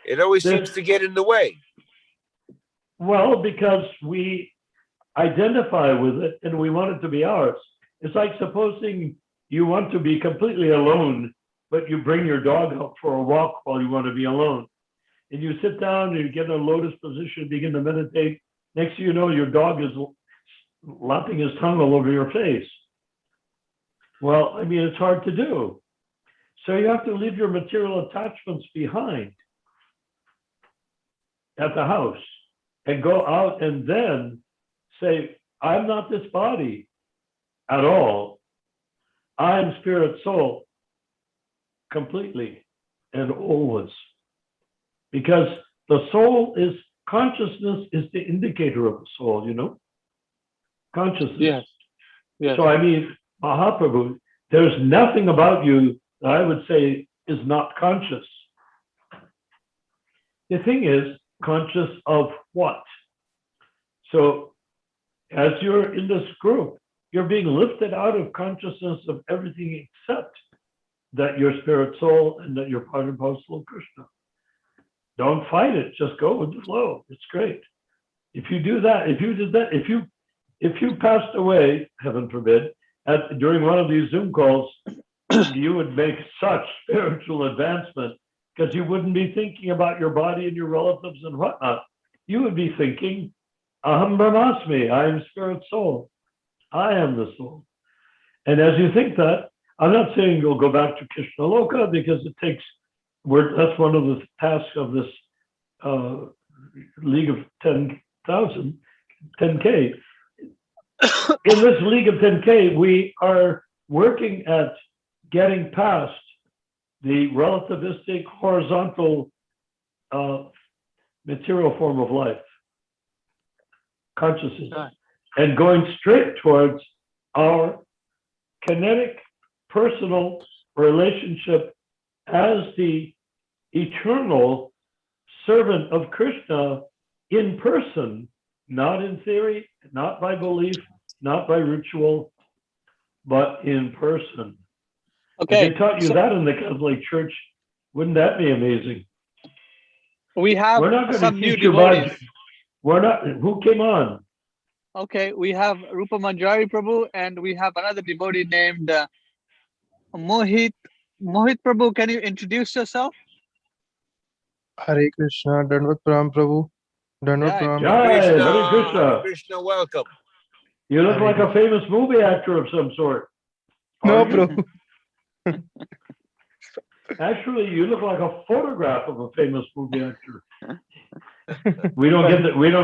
It always seems to get in the way. Well, because we identify with it and we want it to be ours. It's like supposing you want to be completely alone, but you bring your dog out for a walk while you want to be alone. And you sit down and you get in a lotus position, begin to meditate. Next thing you know, your dog is lapping his tongue all over your face. Well, I mean, it's hard to do. So you have to leave your material attachments behind at the house and go out and then say, I'm not this body at all. I am spirit soul completely and always. Because the soul is, consciousness is the indicator of the soul, you know? Consciousness. Yes. Yes. So I mean, Mahaprabhu, there's nothing about you that I would say is not conscious. The thing is, conscious of what? So as you're in this group, you're being lifted out of consciousness of everything except that you're spirit soul and that you're part and parcel of Krishna. Don't fight it, just go with the flow. It's great. If you do that, if you did that, if you passed away, heaven forbid, during one of these Zoom calls, you would make such spiritual advancement because you wouldn't be thinking about your body and your relatives and whatnot. You would be thinking, Aham Brahmasmi, I am spirit soul. I am the soul. And as you think that, I'm not saying you'll go back to Krishna Loka because it takes, that's one of the tasks of this League of 10,000, 10K. In this League of 10K, we are working at getting past the relativistic, horizontal material form of life, consciousness, and going straight towards our kinetic, personal relationship as the eternal servant of Krishna in person, not in theory, not by belief, not by ritual, but in person. Okay. If they taught you that in the Catholic Church, wouldn't that be amazing? We have We're not going some to new teach you devotees. about, we're not, who came on? Okay, we have Rupa Manjari Prabhu and we have another devotee named Mohit. Mohit Prabhu, can you introduce yourself? Hare Krishna, Dandavat Pranam Prabhu. Dandavat Yeah, Pranam. Jai, Hare Hare Krishna. Krishna, welcome. You look Hare like a famous movie actor of some sort. No, Are you? Prabhu. Actually, you look like a photograph of a famous movie actor. We don't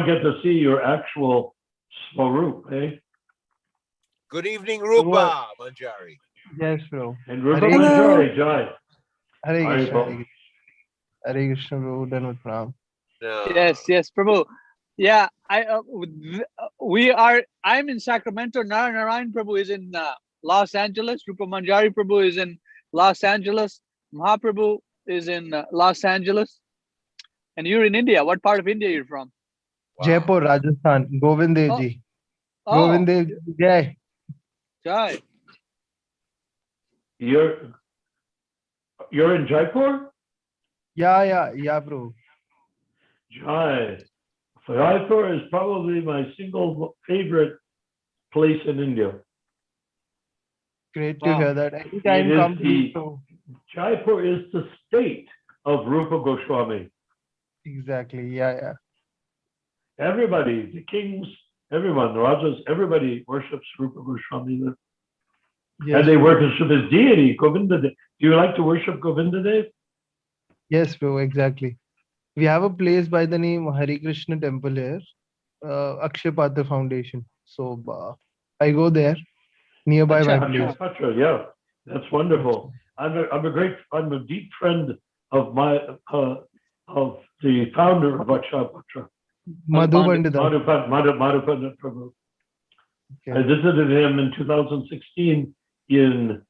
get to see your actual Swaroop, eh? Good evening, Rupa Manjari. Yes, Prabhu. And Rupa Hare- Manjari, Jai. Hare Hare Krishna. Krishna. Hare Krishna, Prabhu. Dandavat Pranam. No. yes, Prabhu. Yeah, I'm in Sacramento. Narayan Prabhu is in Los Angeles. Rupa Manjari Prabhu is in Los Angeles. Mahaprabhu is in Los Angeles. And you're in India. What part of India are you from? Wow. Jaipur, Rajasthan. Govind Dev ji. Oh, Govind Dev ji. Jai. Jai. You're in Jaipur? Yeah, Prabhu. Jai. Jaipur is probably my single favorite place in India. Great Wow. to hear that. Anytime It is come the- to. Jaipur is the state of Rupa Goswami. Exactly. Yeah. Everybody, the kings, everyone, the Rajas, everybody worships Rupa Goswami there. Yes, And they Prabhu. worship his deity, Govinda Dev. Do you like to worship Govinda Dev? Yes, Prabhu. Exactly. We have a place by the name Hare Krishna Temple here, Akshay Patra Foundation. So I go there, nearby my place. Akshay Patra, yeah, that's wonderful. I'm a deep friend of of the founder of Akshay Patra, Madhu Pandita. Madhu Pandit Prabhu. I Okay. visited him in 2016 in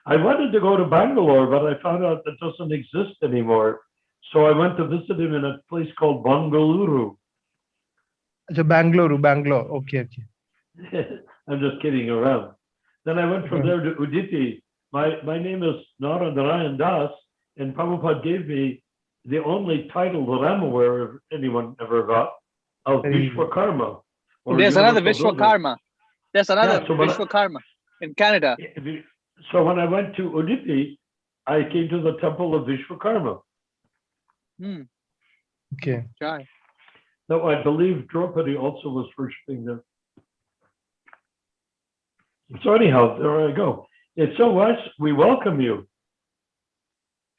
I wanted to go to Bangalore, but I found out that doesn't exist anymore. So I went to visit him in a place called Bangalore. Acha, Bangalore. Okay. I'm just kidding around. Then I went from there to Uditi. My name is Nara Narayan Das, and Prabhupada gave me the only title that I'm aware of anyone ever got of Vishwakarma. There's another universal builder. Vishwakarma. There's another Yeah, so when I- Vishwakarma in Canada. So when I went to Udupi, I came to the temple of Vishwakarma. Hmm. Okay. Right. Though I believe Draupadi also was worshipping there. So anyhow, there I go. It's so much. We welcome you.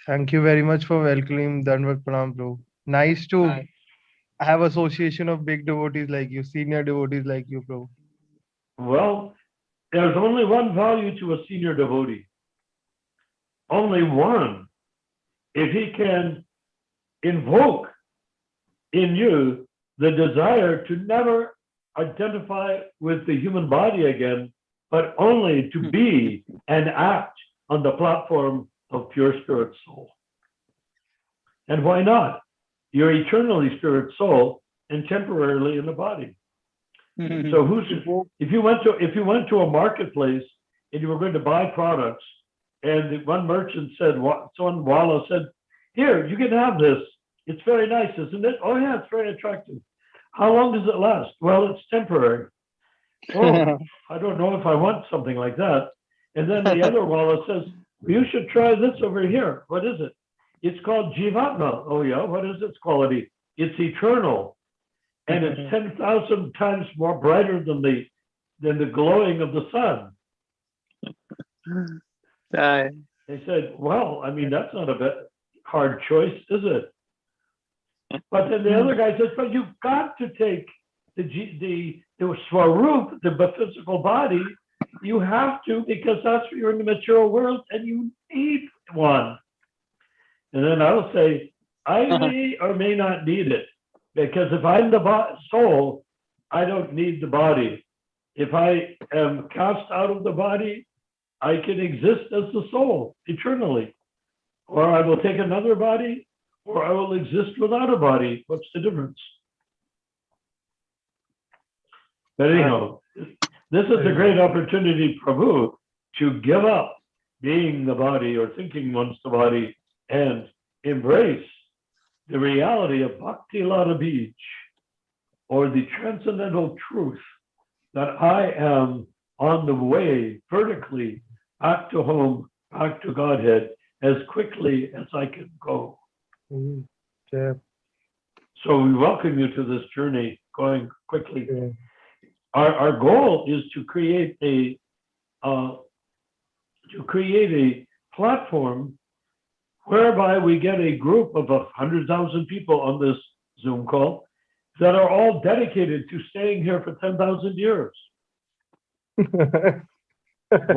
Thank you very much for welcoming Danvat Pranam, bro. Nice to Right. have association of big devotees like you, senior devotees like you, bro. Well, there's only one value to a senior devotee. Only one. If he can invoke in you the desire to never identify with the human body again, but only to be and act on the platform of pure spirit soul. And why not? You're eternally spirit soul and temporarily in the body. So if you went to a marketplace and you were going to buy products, and one merchant said, someone Walla said, "Here, you can have this. It's very nice, isn't it? Oh yeah, it's very attractive. How long does it last? Well, it's temporary. Oh, I don't know if I want something like that." And then the other Walla says, "You should try this over here. What is it? It's called Jivatma." Oh yeah, what is its quality? It's eternal. And it's 10,000 times more brighter than the glowing of the sun. They said, "Well, I mean, that's not a bit hard choice, is it?" But then the other guy says, "But you've got to take the Swarup, the physical body. You have to, because that's where you're in the material world, and you need one." And then I will say, I may or may not need it, because if I'm the soul, I don't need the body. If I am cast out of the body, I can exist as the soul eternally. Or I will take another body, or I will exist without a body. What's the difference? But anyhow, this is a great opportunity, Prabhu, to give up being the body or thinking one's the body and embrace the reality of Bhakti Lata Beach, or the transcendental truth that I am on the way vertically back to home, back to Godhead, as quickly as I can go. Yeah. So we welcome you to this journey, going quickly. Yeah. Our goal is to create a platform whereby we get a group of 100,000 people on this Zoom call that are all dedicated to staying here for 10,000 years.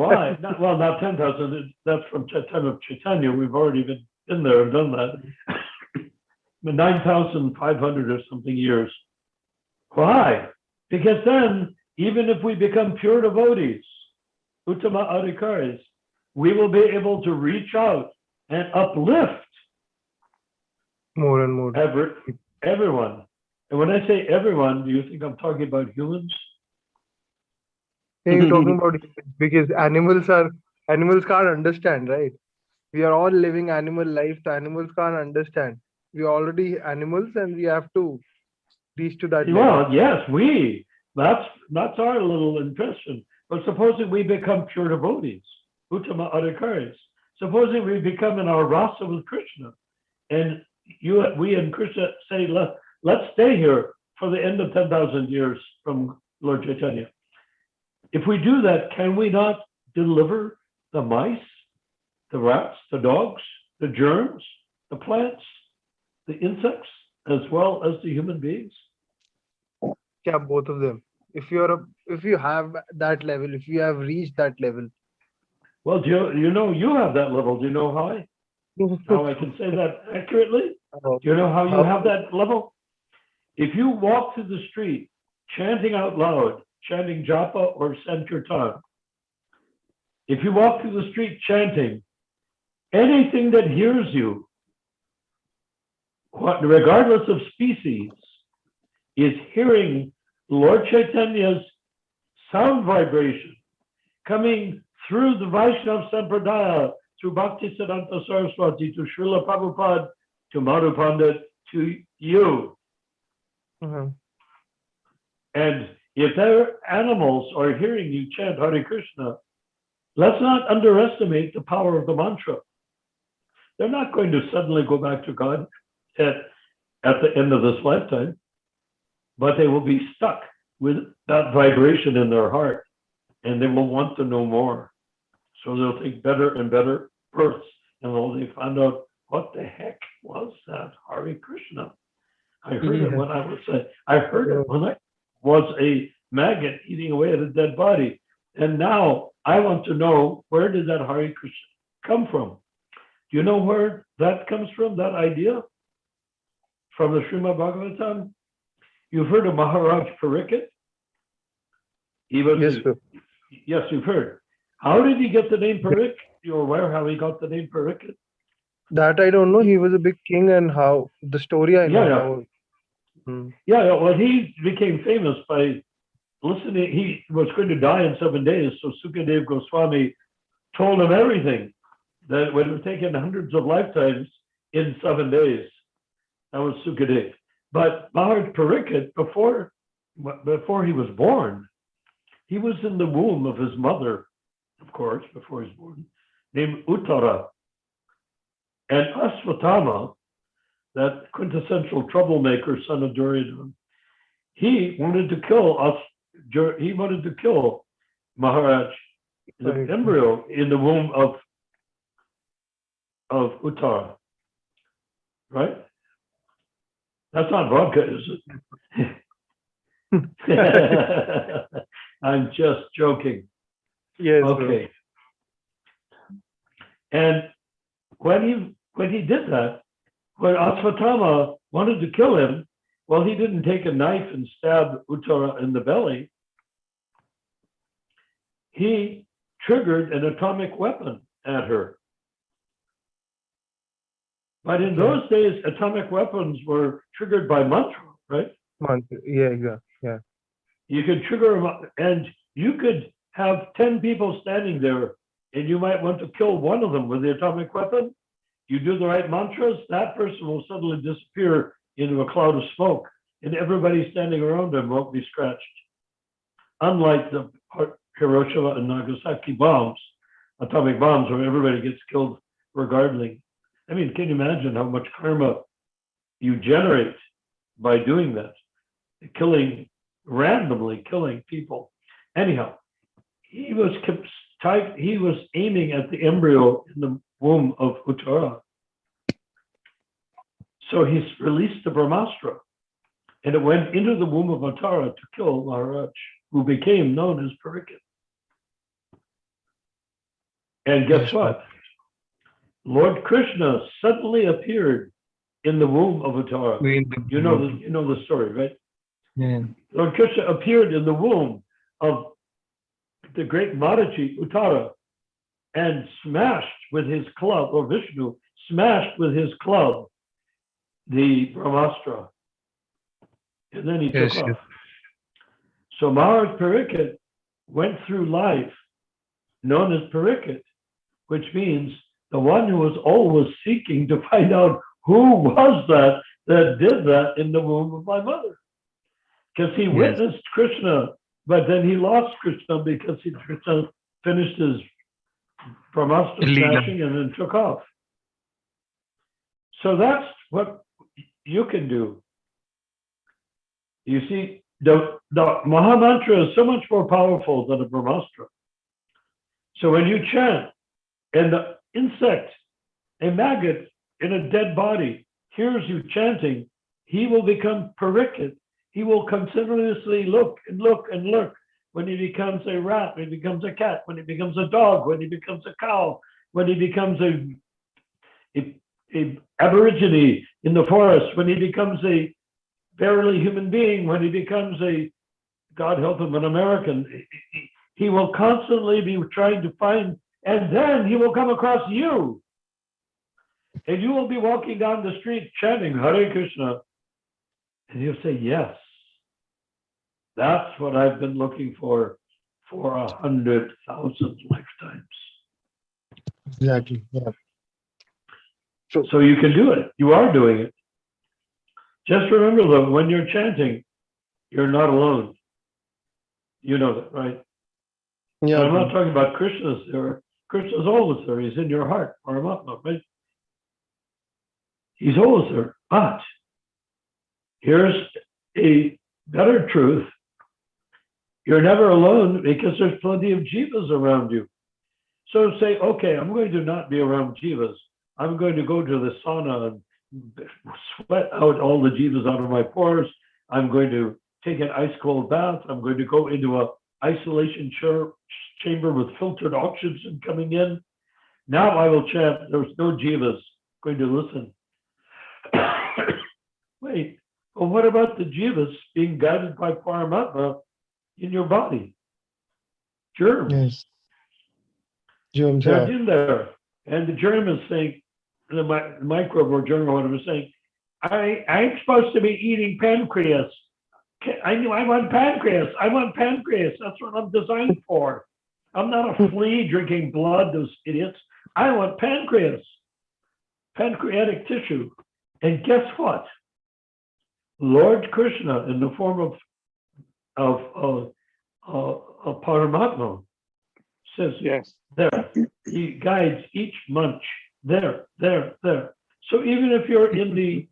Why? Not 10,000. That's from time of Chaitanya. We've already been there and done that. But 9,500 or something years. Why? Because then, even if we become pure devotees, Uttama Adhikaris, we will be able to reach out and uplift More and more. everyone. And when I say everyone, do you think I'm talking about humans? Yeah, you're talking about humans, because animals can't understand, right? We are all living animal life. The animals can't understand. We are already animals, and we have to reach to that level. Well, yes, that's our little impression. But supposing we become pure devotees, Uttama Adhikaris, supposing we become in our rasa with Krishna, and we and Krishna say, let's stay here for the end of 10,000 years from Lord Chaitanya. If we do that, can we not deliver the mice, the rats, the dogs, the germs, the plants, the insects, as well as the human beings? Yeah, both of them. If you have that level, if you have reached that level. Well, you know you have that level. Do you know how I can say that accurately? Do you know how you have that level? If you walk through the street chanting out loud, chanting japa or sankirtan, if you walk through the street chanting, anything that hears you, regardless of species, is hearing Lord Chaitanya's sound vibration coming through the Vaishnava Sampradaya through Bhaktisiddhanta Saraswati, to Srila Prabhupada, to Madhu Pandit, to you. Uh-huh. And if their animals are hearing you chant Hare Krishna, let's not underestimate the power of the mantra. They're not going to suddenly go back to God at the end of this lifetime, but they will be stuck with that vibration in their heart, and they will want to know more. So they'll take better and better births, and they find out, what the heck was that Hare Krishna? I heard it when I was a maggot eating away at a dead body. And now I want to know, where did that Hare Krishna come from? Do you know where that comes from, that idea? From the Srimad Bhagavatam? You've heard of Maharaj Pariksit? Yes, sir. Yes, you've heard. How did he get the name Pariksit? You're aware how he got the name Pariksit? That I don't know. He was a big king, and how the story I know. Yeah. How, Yeah, well, he became famous by listening. He was going to die in 7 days, so Sukadev Goswami told him everything that would have taken hundreds of lifetimes in 7 days. That was Sukadev. But Maharaj Pariksit, before he was born, he was in the womb of his mother, of course, before he was born, named Uttara. And Asvatthama, that quintessential troublemaker, son of Duryodhana, he wanted to kill us. He wanted to kill Maharaj, the embryo in the womb of Uttara. Right? That's not vodka, is it? I'm just joking. yes. Okay. And when he did that, when Asvatthama wanted to kill him, well, he didn't take a knife and stab Uttara in the belly. He triggered an atomic weapon at her. But in those days, atomic weapons were triggered by mantra, right? Yeah, exactly. Yeah. You could trigger them, and you could have 10 people standing there, and you might want to kill one of them with the atomic weapon. You do the right mantras, that person will suddenly disappear into a cloud of smoke, and everybody standing around him won't be scratched. Unlike the Hiroshima and Nagasaki bombs, atomic bombs, where everybody gets killed regardless. I mean, can you imagine how much karma you generate by doing that? Randomly killing people. Anyhow, he was aiming at the embryo in the womb of Uttara. So he released the Brahmastra, and it went into the womb of Uttara to kill Maharaj, who became known as Pariksit. And guess what? Lord Krishna suddenly appeared in the womb of Uttara. You know the story, right? Yeah. Lord Krishna appeared in the womb of the great Maharaji Uttara and smashed with his club, or Vishnu smashed with his club, the Brahmastra. And then he took off. So Maharaj Pariksit went through life known as Pariksit, which means the one who was always seeking to find out who was that did that in the womb of my mother. Because he witnessed Krishna, but then he lost Krishna because Krishna finished his Brahmastra smashing and then took off. So that's what you can do. You see, the Mahamantra is so much more powerful than the Brahmastra. So when you chant, and the insect, a maggot in a dead body, hears you chanting, he will become Pariksit. He will continuously look and look and look. When he becomes a rat, when he becomes a cat, when he becomes a dog, when he becomes a cow, when he becomes a aborigine in the forest, when he becomes a barely human being, when he becomes a, God help him, an American, he will constantly be trying to find, and then he will come across you. And you will be walking down the street chanting Hare Krishna. And he'll say, yes, that's what I've been looking for 100,000 lifetimes. Exactly. Yeah. So you can do it. You are doing it. Just remember though, when you're chanting, you're not alone. You know that, right? Yeah, I'm not Prabhu. talking about Krishna's there. Krishna's always there. He's in your heart, Paramatma, right? He's always there. But here's a better truth. You're never alone because there's plenty of jivas around you. So say, okay, I'm going to not be around jivas. I'm going to go to the sauna and sweat out all the jivas out of my pores. I'm going to take an ice cold bath. I'm going to go into a isolation chamber with filtered oxygen coming in. Now I will chant. There's no jivas going to listen. Wait, well, what about the jivas being guided by Paramatma in your body? Germs. Yes. Germs. They're Yeah. in there. And the germ is saying, the microbe or germ or whatever is saying, I'm supposed to be eating pancreas. I want pancreas. I want pancreas. That's what I'm designed for. I'm not a flea drinking blood, those idiots. I want pancreas, pancreatic tissue. And guess what? Lord Krishna, in the form of Paramatma, says, Yes. there. He guides each munch. There. So even if you're in the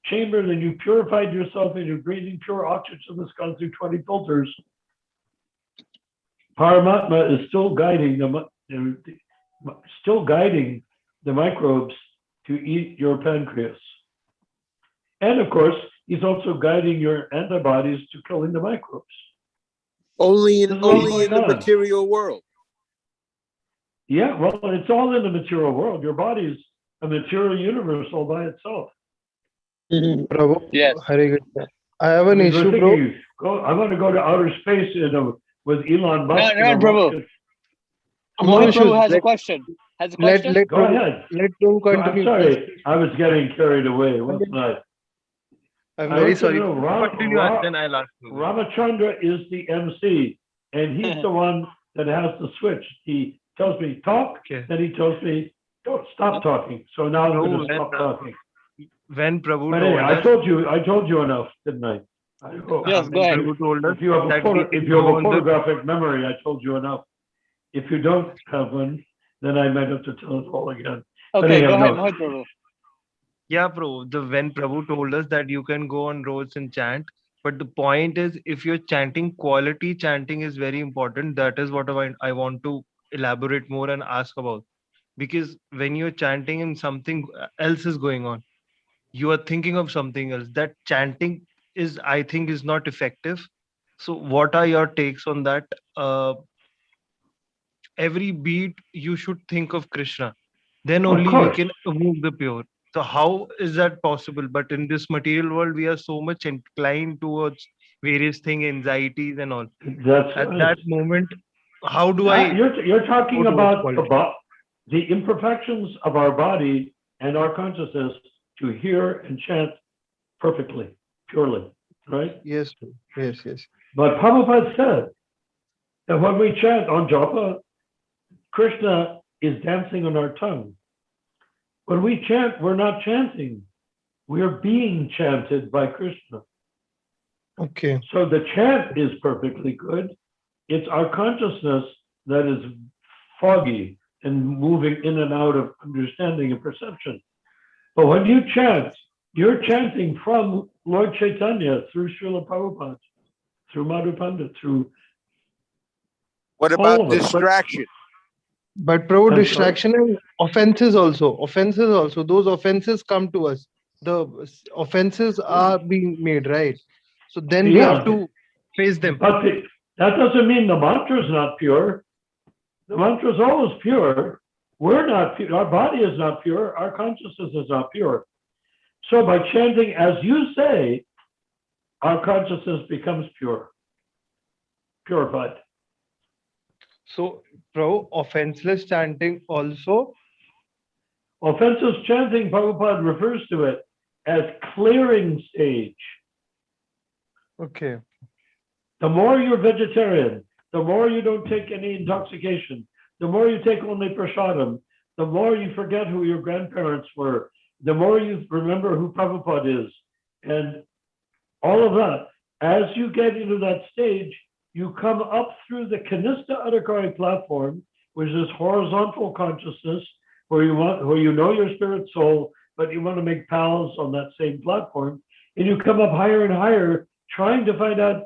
chamber, then you purified yourself and you're breathing pure oxygen that's gone through 20 filters. Paramatma is still guiding the microbes to eat your pancreas. And of course, he's also guiding your antibodies to killing the microbes. Only in This is what's only in going the on. material world. Yeah, well, it's all in the material world. Your body is a material universe all by itself. Prabhu, Yes. Hare Krishna. I have I an mean, we're issue, bro. thinking, I want to go to outer space with Elon No, Musk in no, a Prabhu. rocket. No Mohit issues. Prabhu has a Let question. Has a let question? let Go Prabhu ahead. let Prabhu I'm continue. sorry, I was getting carried away, wasn't I? I'm I very want you to sorry. know, Continue, then I'll ask you. Ramachandra is the MC, and he's the one that has the switch. He tells me talk, Okay. then he tells me don't stop talking. So now I'm No, going to stop talking. When Prabhu But anyway, told I told you enough, didn't I? I hope. Yes, go when ahead. Prabhu told us If you have that we if can you have go a on the photographic memory, I told you enough. If you don't have one, then I might have to tell it all again. But Okay, go anyhow, ahead, no. Mohit Prabhu. yeah, bro. When Prabhu told us that you can go on roads and chant, but the point is, if you're chanting, quality chanting is very important. That is what I want to elaborate more and ask about. Because when you're chanting and something else is going on, you are thinking of something else. That chanting is, I think, is not effective. So, what are your takes on that? Every beat you should think of Krishna. Then Of only we course, can move the pure. So how is that possible? But in this material world, we are so much inclined towards various things, anxieties and all. that's At right. that moment, how do I You're talking go towards about quality? the imperfections of our body and our consciousness to hear and chant perfectly, purely, right? Yes, bro. Yes. But Prabhupada said that when we chant on japa, Krishna is dancing on our tongue. When we chant, we're not chanting. We are being chanted by Krishna. Okay. So the chant is perfectly good. It's our consciousness that is foggy and moving in and out of understanding and perception. But when you chant, you're chanting from Lord Chaitanya through Srila Prabhupada, through Madhu Pandit, through What all about of us. distraction? But Prabhu, I'm sorry. distraction and offenses also. Offenses also. Those offenses come to us. The offenses are being made, right? So then we Yeah, have to face them. but that doesn't mean the mantra is not pure. The mantra is always pure. We're not pure. Our body is not pure. Our consciousness is not pure. So by chanting as you say, our consciousness becomes pure, purified. So, Prabhu, offenseless chanting also. Offensive chanting, Prabhupada refers to it as clearing stage. Okay. The more you're vegetarian, the more you don't take any intoxication, the more you take only prasadam, the more you forget who your grandparents were, the more you remember who Prabhupada is, and all of that. As you get into that stage, you come up through the Kanista Adhikari platform, which is horizontal consciousness, where you know your spirit soul, but you want to make pals on that same platform, and you come up higher and higher, trying to find out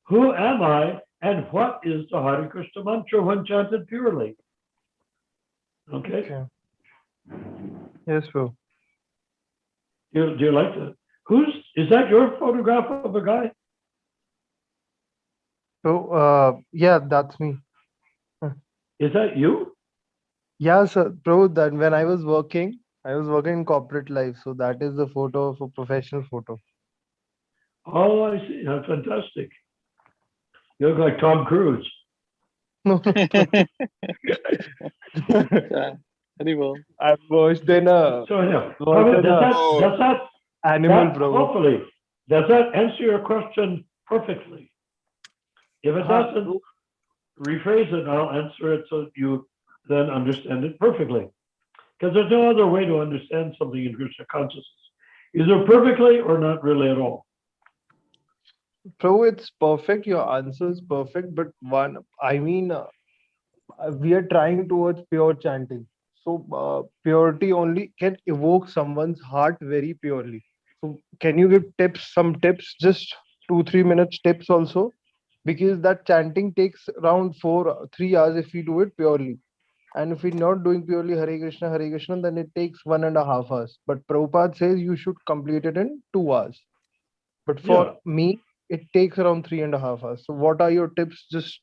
who am I and what is the Hare Krishna mantra when chanted purely. Okay. Yes, bro. Do you like that? Is that your photograph of a guy? So, yeah, that's me. Is that you? Yeah, sir, bro, that when I was working in corporate life. So that is the photo of a professional photo. Oh, I see. That's fantastic. You look like Tom Cruise. No, Very well. I watched in a So yeah, watched in a does animal, that bro. hopefully does that answer your question perfectly? If it doesn't, rephrase it and I'll answer it so you then understand it perfectly. Because there's no other way to understand something in Krishna consciousness, either perfectly or not really at all. Bro, it's perfect. Your answer is perfect. But we are trying towards pure chanting. So purity only can evoke someone's heart very purely. So can you give some tips, just 2-3 minutes tips also? Because that chanting takes around 3 hours if we do it purely. And if we're not doing purely Hare Krishna, then it takes 1.5 hours. But Prabhupada says you should complete it in 2 hours. But for Yeah. me, it takes around 3.5 hours. So what are your tips? Just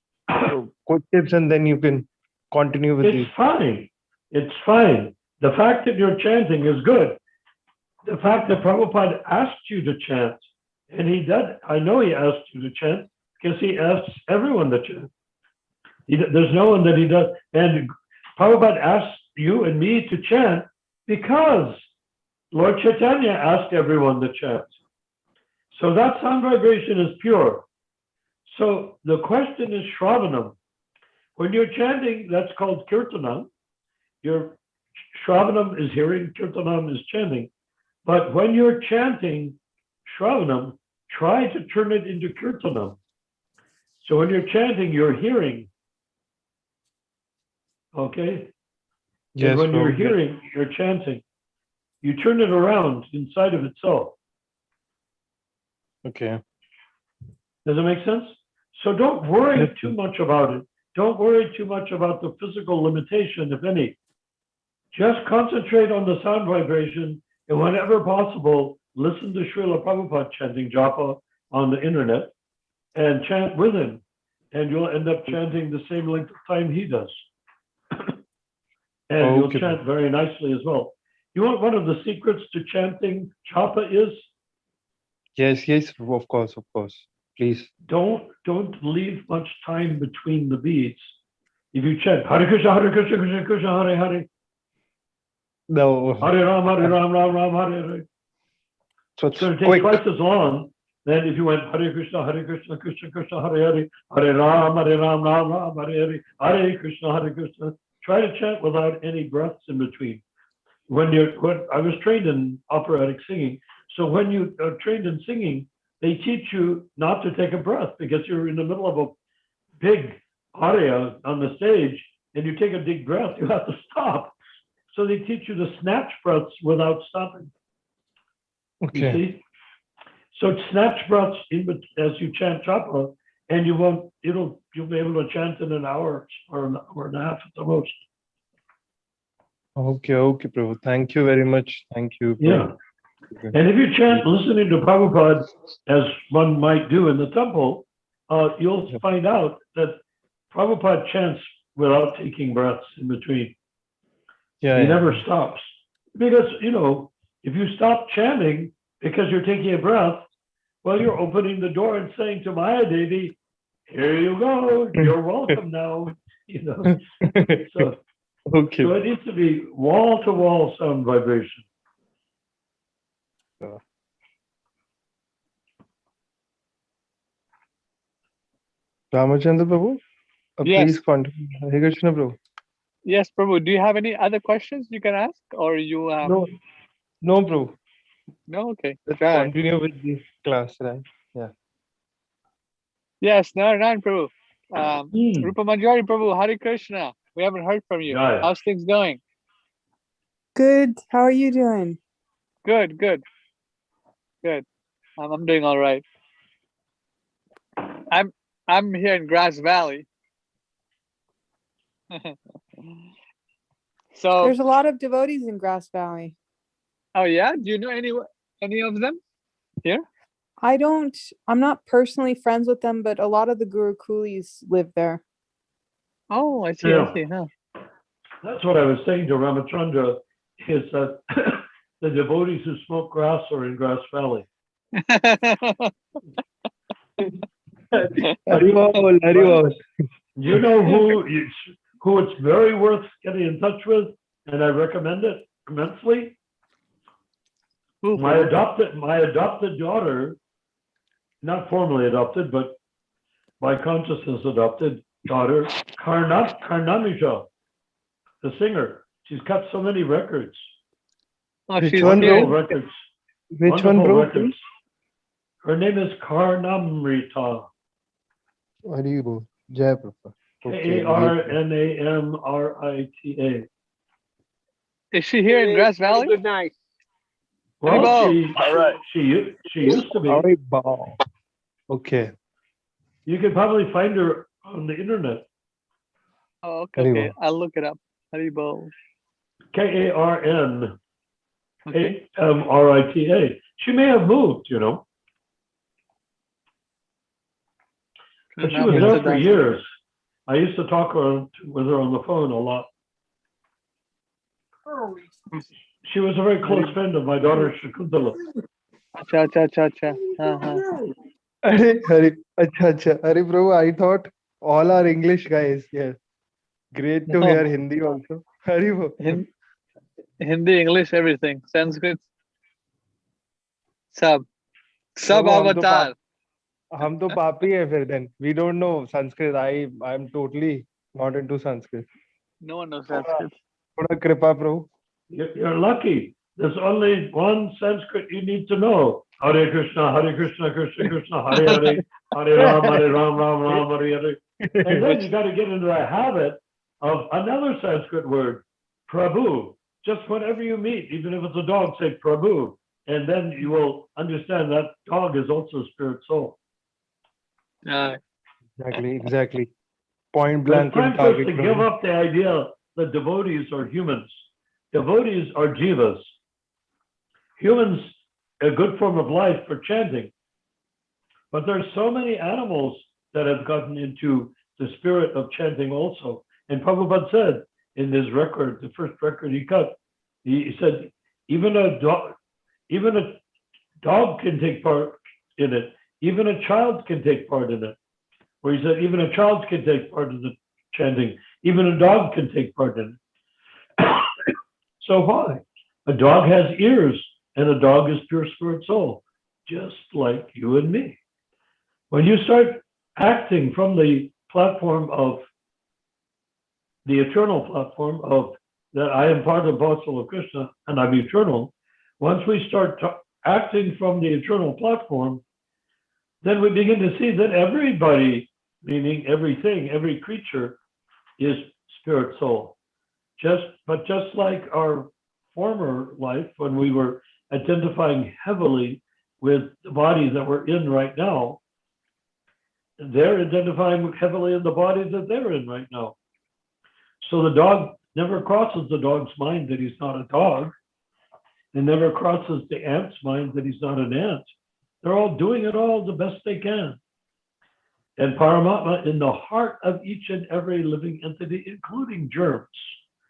quick tips, and then you can continue with It's fine. It's fine. The fact that you're chanting is good. The fact that Prabhupada asked you to chant, and he did, I know he asked you to chant because he asks everyone to chant. There's no one that he does. And Prabhupada asked you and me to chant because Lord Chaitanya asked everyone to chant. So that sound vibration is pure. So the question is Shravanam. When you're chanting, that's called Kirtanam. Your Shravanam is hearing, Kirtanam is chanting. But when you're chanting Shravanam, try to turn it into Kirtanam. So when you're chanting, you're hearing. Okay? Yes, and when bro. you're hearing, you're chanting. You turn it around inside of itself. Okay. Does it make sense? So don't worry too much about it. Don't worry too much about the physical limitation, if any. Just concentrate on the sound vibration, and whenever possible, listen to Srila Prabhupada chanting japa on the internet and chant with him. And you'll end up chanting the same length of time he does. And you'll chant very nicely as well. You want one of the secrets to chanting japa is? Yes, of course, please. Don't leave much time between the beats. If you chant Hare Krishna, Krishna Krishna, Hare Hare, No. Hare Ram, Ram Ram, Hare Hare. So It's going to take twice as long than if you went Hare Krishna, Krishna Krishna, Hare Hare, Hare Ram, Ram Ram, Hare Hare, Hare Krishna. Try to chant without any breaths in between. When I was trained in operatic singing, so when you are trained in singing, they teach you not to take a breath because you're in the middle of a big aria on the stage, and you take a big breath, you have to stop. So they teach you to snatch breaths without stopping. Okay. You see? So snatch breaths as you chant japa, and you'll be able to chant in an hour or an hour and a half at the most. Okay, bro. Thank you very much. Thank you. Bro. Yeah. And if you chant listening to Prabhupada, as one might do in the temple, you'll find out that Prabhupada chants without taking breaths in between. He never stops. Because, if you stop chanting because you're taking a breath, well, you're opening the door and saying to Maya Devi, here you go, you're welcome now. So, Okay. So it needs to be wall-to-wall sound vibration. Ramachandra Prabhu, Yes. please continue. Hare Krishna, bro. Yes, Prabhu. Do you have any other questions you can ask, or you No, no, bro. no? Okay, Let's try. continue with this class, right? Yeah. Yes, Narayan Prabhu. Hmm. Rupa Manjari Prabhu, Hare Krishna. We haven't heard from you. Jai. How's things going? Good. How are you doing? Good, good, good. I'm doing all right. I'm here in Grass Valley. So, There's a lot of devotees in Grass Valley. oh yeah, do you know any of them here? I'm not personally friends with them, but a lot of the Guru Coolies live there. Oh, I see, Yeah. I see, huh? That's what I was saying to Ramachandra, is that the devotees who smoke grass are in Grass Valley. Haribol, Haribol. You know who it's very worth getting in touch with, and I recommend it immensely? Who, My Prabhu? adopted daughter, not formally adopted, but by consciousness adopted daughter, Karnamija, the singer. She's got so many records. Oh, Which she's one, here. Wonderful bro? records. Which one, Wonderful bro? records. Her name is Karnamrita. Haribol. Jai Prabhupada. Karnamrita. Is she here in Grass Valley? Good night. Well, Haribol. All right. she used to be. Haribol. Okay. You could probably find her on the internet. Oh, okay, okay. Haribol. I'll look it up. Haribol. Karnamrita. Okay. She may have moved, you know, but she was there for years. I used to talk with her on the phone a lot. She was a very close friend of my daughter Shakuntala. Acha, acha, acha, acha. Uh-huh. Hari Prabhu, I thought all are English guys. Yes. Great to No. hear Hindi also. Haribol. Hindi, English, everything. Sanskrit. Sab Prabhu, avatar. हम तो पापी है फिर then. We don't know Sanskrit. I'm totally not into Sanskrit. No one knows Sanskrit. थोड़ा कृपा प्रभु. You're lucky. There's only one Sanskrit you need to know. Hare Krishna, Krishna Krishna, Hare Hare, Hare Ram, Ram Ram, Hare Hare. And then you got to get into the habit of another Sanskrit word, Prabhu. Just whenever you meet, even if it's a dog, say Prabhu. And then you will understand that dog is also a spirit soul. Exactly. Point But blank it's time in for us target. to give up the idea that devotees are humans. Devotees are jivas. Humans, a good form of life for chanting. But there's so many animals that have gotten into the spirit of chanting also. And Prabhupada said in his record, the first record he cut, he said, even a dog can take part in it. Even a child can take part in it. Where he said, even a child can take part in the chanting. Even a dog can take part in it. So why? A dog has ears, and a dog is pure spirit soul, just like you and me. When you start acting from the platform of the eternal platform of that I am part and parcel of Krishna and I'm eternal, once we start acting from the eternal platform, then we begin to see that everybody, meaning everything, every creature, is spirit soul. Just like our former life, when we were identifying heavily with the body that we're in right now, they're identifying heavily in the body that they're in right now. So the dog never crosses the dog's mind that he's not a dog. It never crosses the ant's mind that he's not an ant. They're all doing it all the best they can. And Paramatma in the heart of each and every living entity, including germs.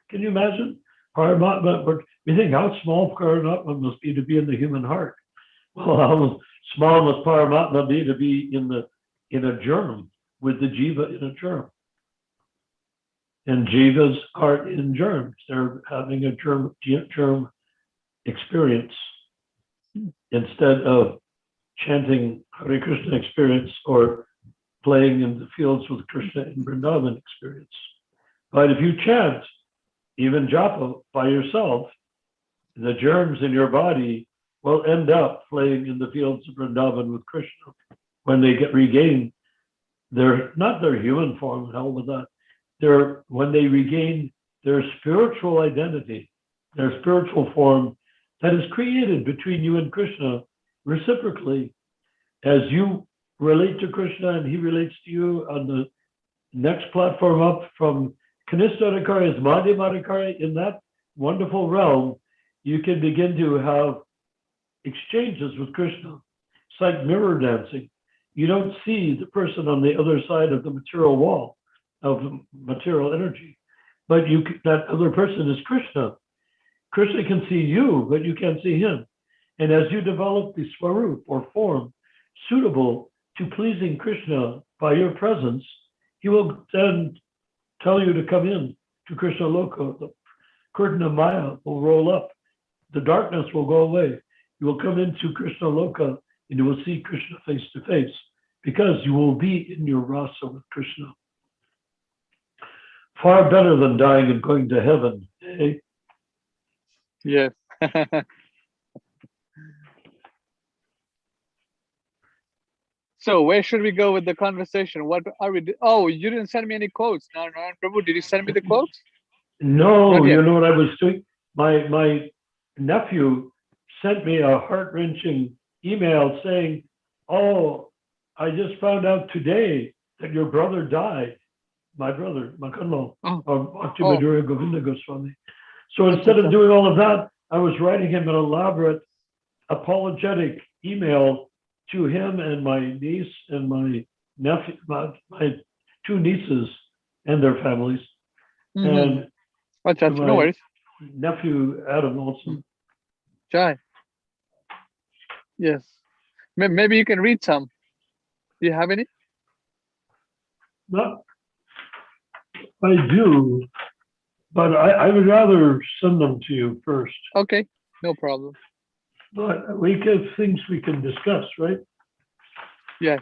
Can you imagine? Paramatma, we think how small Paramatma must be to be in the human heart. Well, how small must Paramatma be to be in a germ, with the jiva in a germ? And jivas are in germs. They're having a germ experience instead of chanting Hare Krishna experience or playing in the fields with Krishna in Vrindavan experience. But if you chant even japa by yourself, the germs in your body will end up playing in the fields of Vrindavan with Krishna when they regain not their human form, hell with that. When they regain their spiritual identity, their spiritual form that is created between you and Krishna reciprocally, as you relate to Krishna and he relates to you on the next platform up from Kanishta Adhikari is Madhyama Adhikari. In that wonderful realm, you can begin to have exchanges with Krishna. It's like mirror dancing. You don't see the person on the other side of the material wall of material energy, but that other person is Krishna. Krishna can see you, but you can't see him. And as you develop the swarup or form suitable to pleasing Krishna by your presence, he will then tell you to come in to Krishna Loka. The curtain of Maya will roll up. The darkness will go away. You will come into Krishna Loka and you will see Krishna face to face because you will be in your rasa with Krishna. Far better than dying and going to heaven. Eh? Yes. So where should we go with the conversation? What are we? Oh, you didn't send me any quotes. No, Prabhu, did you send me the quotes? No, Not yet. you know what I was doing? My nephew sent me a heart-wrenching email saying, "Oh, I just found out today that your brother died." My brother, Makanlo, Bhakti Madhurya Govinda Goswami. So instead of doing all of that, I was writing him an elaborate apologetic email to him and my niece and my nephew, my two nieces and their families, and to my no worries. nephew Adam also. Jai. Yes. Maybe you can read some. Do you have any? Not, I do, but I would rather send them to you first. Okay, no problem. But we have things we can discuss, right? Yes.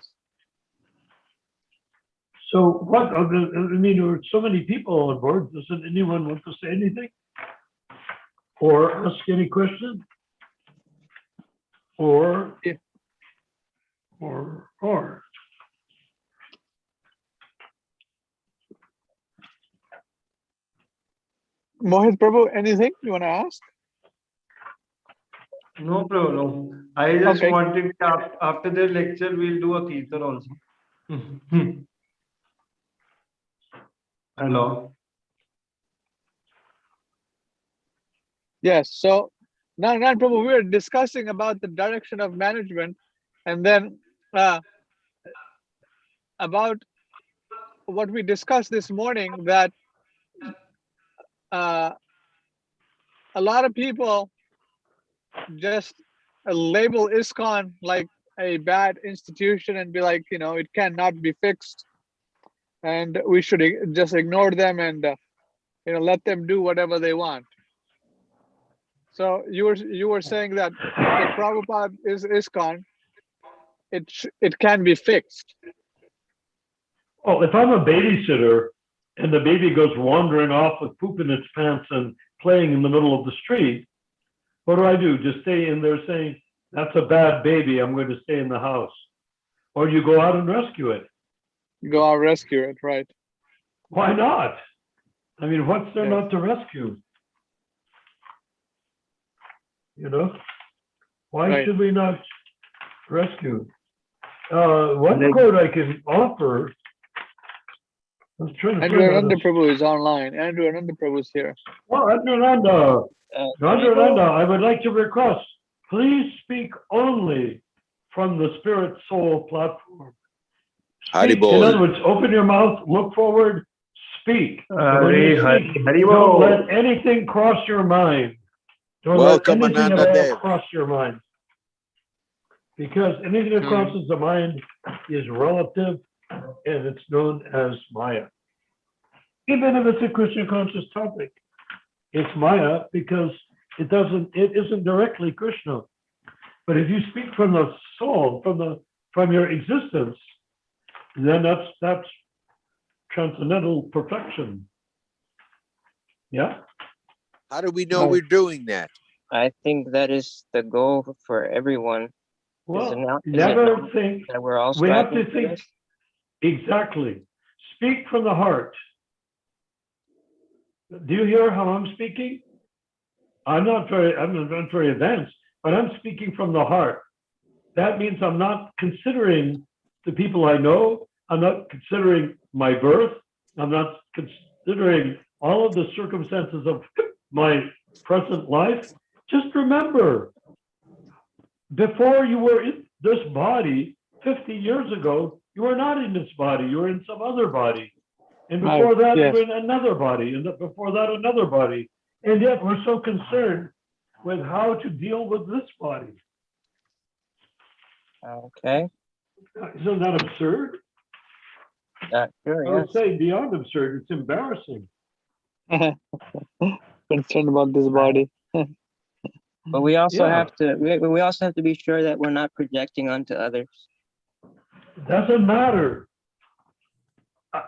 So what, I mean, there are so many people on board. Doesn't anyone want to say anything? Or ask any question? Or Mohit Prabhu, anything you want to ask? No problem. I just Okay. wanted after the lecture we'll do a kirtan also. Hello. Yes. So Narayan Prabhu, we were discussing about the direction of management, and then about what we discussed this morning, that a lot of people just label ISKCON like a bad institution and be like, it cannot be fixed, and we should just ignore them and let them do whatever they want. So you were saying that if Prabhupada is ISKCON, it can be fixed. oh, if I'm a babysitter and the baby goes wandering off with poop in its pants and playing in the middle of the street, what do? Just stay in there saying, that's a bad baby, I'm going to stay in the house. Or you go out and rescue it. Go out rescue it, right? Why not? I mean, what's there Yes. not to rescue? Why Right. should we not rescue? One quote I can offer. I was trying to Andrew find out Ananda this. Prabhu is online. Andrew Ananda Prabhu is here. Well, Andrew Ananda, I would like to request, please speak only from the Spirit Soul platform. Speak. In other words, open your mouth, look forward, speak. When you speak, don't let anything cross your mind. Don't Welcome, let anything Ananda at all Dev. cross your mind. Because anything that crosses the mind is relative, and it's known as Maya. Even if it's a Krishna conscious topic, it's Maya because it isn't directly Krishna. But if you speak from the soul, from your existence, then that's transcendental perfection. Yeah. How do we know Right. we're doing that? I think that is the goal for everyone. Well, is it not never think. that we're all We have striving to for think this? exactly. Speak from the heart. Do you hear how I'm speaking? I'm not very advanced, but I'm speaking from the heart. That means I'm not considering the people I know. I'm not considering my birth. I'm not considering all of the circumstances of my present life. Just remember, before you were in this body 50 years ago, you were not in this body. You were in some other body. And before Right, that, yes. you were in another body. And before that, another body. And yet we're so concerned with how to deal with this body. Okay. Isn't that absurd? Sure, I would yes. say beyond absurd, it's embarrassing. Concerned about this body. But we also Yeah. have to we also have to be sure that we're not projecting onto others. Doesn't matter.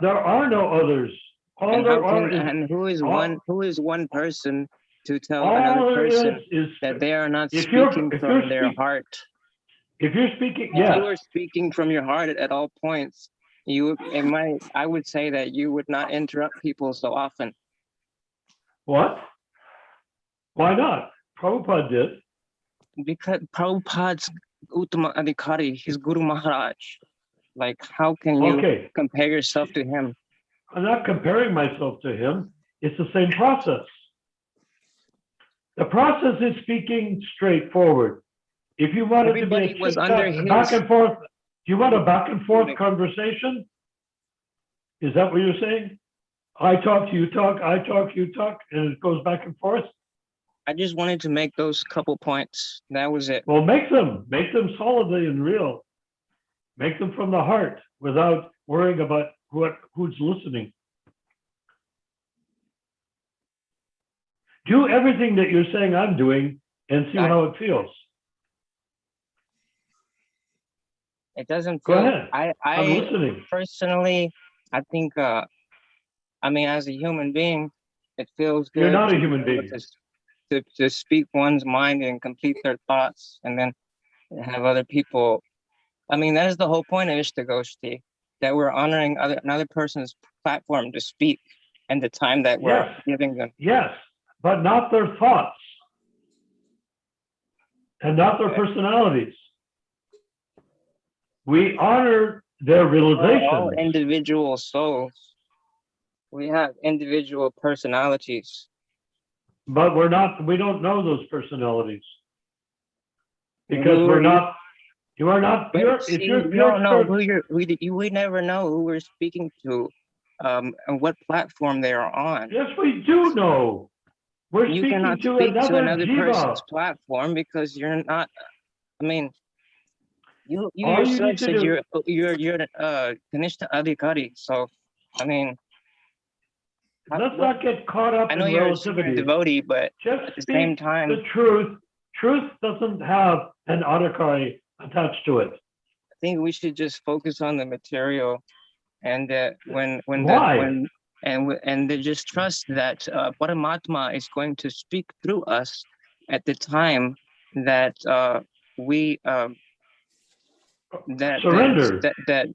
There are no others. All And there how are can is and who is one person to tell all another there person is that they are not if you're speaking if from you're their speak, heart? if you're speaking, If you yes. were speaking from your heart at all points, I would say that you would not interrupt people so often. What? Why not? Prabhupada did. Because Prabhupada's Uttama Adhikari, his Guru Maharaj. Like, how can you Okay. compare yourself to him? I'm not comparing myself to him. It's the same process. The process is speaking straightforward. If you want it to Everybody be a was under chit-chat, back his- and forth, do you want a back and forth conversation? Is that what you're saying? I talk, you talk, I talk, you talk, and it goes back and forth? I just wanted to make those couple points. That was it. Well, make them solidly and real. Make them from the heart without worrying about who's listening. Do everything that you're saying I'm doing and see how it feels. It doesn't Go feel. ahead. I'm I listening. personally, I think. I mean, as a human being, it feels good. You're not a to be human able being. To speak one's mind and complete their thoughts, and then have other people. I mean, that is the whole point of Ishtagoshti, that we're honoring another person's platform to speak and the time that we're Yes. giving them. Yes, but not their thoughts and not their personalities. We honor their We're realizations. all individual souls. We have individual personalities. But we don't know those personalities. Because Who we're are you? not, you are not But pure, if see, you're we pure don't know spirit, who we never know who we're speaking to, and what platform they are on. yes, we do know. We're You speaking cannot to speak to another another jiva. person's platform because you're not. I mean, you All you yourself need to said do- you're Kanishta Adhikari. So I mean, Let's not get caught up I know in you're a super relativity. devotee, but Just at the speak same time, the truth. Truth doesn't have an adhikari attached to it. I think we should just focus on the material, and Why? and they just trust that Paramatma is going to speak through us at the time that we Surrender. that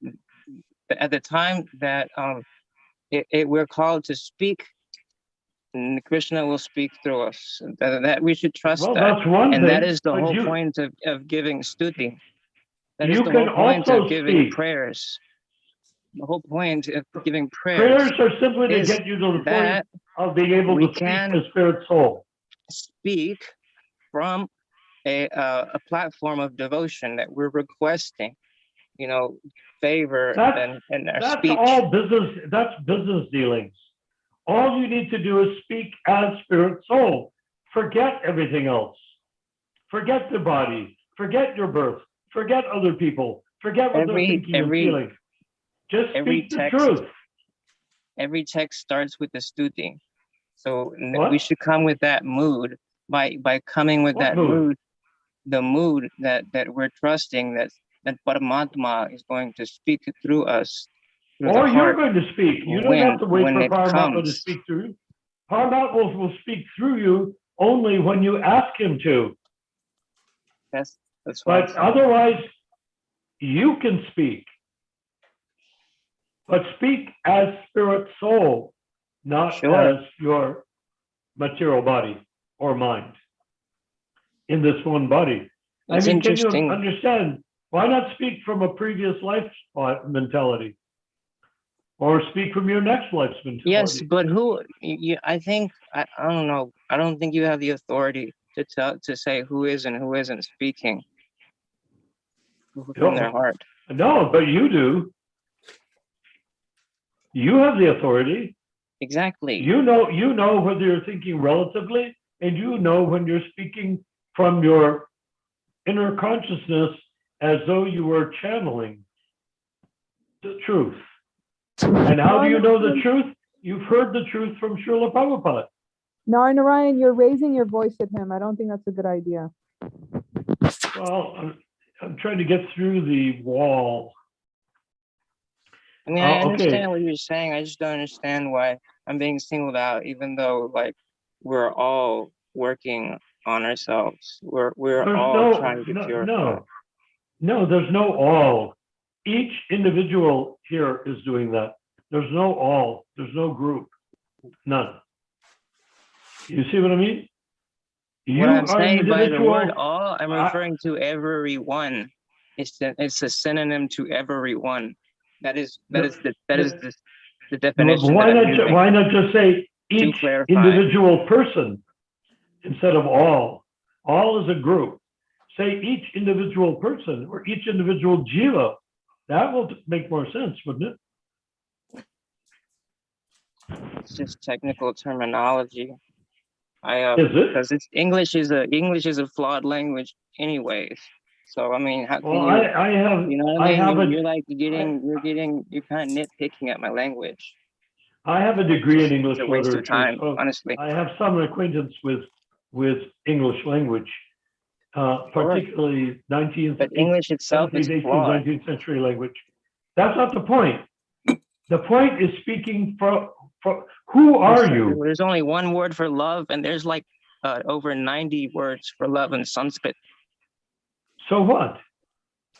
at the time that we're called to speak, and Krishna will speak through us. That we should trust Well, that, that's one and thing. that is the but whole you, point of giving stuti. That is you the can whole point also of giving speak. prayers. The whole point of giving Prayers prayers are simply to is get you to the point that of being able we to speak can as spirit soul. speak from a platform of devotion that we're requesting, favor and our That's speech. all business. That's business dealings. All you need to do is speak as spirit soul. Forget everything else. Forget the body. Forget your birth. Forget other people. Forget what they're thinking and feeling. Just speak the truth. Every text starts with the stuti. So What? we should come with that mood by coming with What that mood? the mood that we're trusting that Paramatma is going to speak through us. Through Or the you're heart going to speak. You don't have to wait when for it Paramatma to comes. speak through you. Paramatma will speak through you only when you ask him to. That's what I'm But saying. otherwise, you can speak. But speak as spirit soul, not Sure. as your material body or mind in this one body. It's can you interesting. understand? Why not speak from a previous life mentality? Or speak from your next life's mentality? Yes, but I think, I don't know. I don't think you have the authority to say who is and who isn't speaking from their heart. No, but you do. You have the authority. Exactly. You know whether you're thinking relatively, and you know when you're speaking from your inner consciousness as though you were channeling the truth. And how do you know the truth? You've heard the truth from Srila Prabhupada. Narayan, you're raising your voice at him. I don't think that's a good idea. Well, I'm trying to get through the wall. I mean, I okay. understand what you're saying. I just don't understand why I'm being singled out, even though like we're all working on ourselves. We're There's all trying to purify. No, there's no all. Each individual here is doing that. There's no all. There's no group. None. You see what I mean? What I'm saying by the word individual. all, I'm referring to everyone. It's a synonym to everyone. That is the definition that I'm using. Why not just say each clarify. individual person instead of all? All is a group. Say each individual person or each individual jiva. That will make more sense, wouldn't it? It's just technical terminology. Is it? Because English is a flawed language, anyways. So I mean, how can Well, I have. You know what I mean? You're kind of nitpicking at my language. I have a degree in English It's a waste literature, of time, so honestly. I have some acquaintance with English language, particularly 19th, but English itself 17th, is 18th, flawed. 19th century language. That's not the point. The point is speaking for who are you? There's only one word for love, and there's like over 90 words for love in Sanskrit. So what?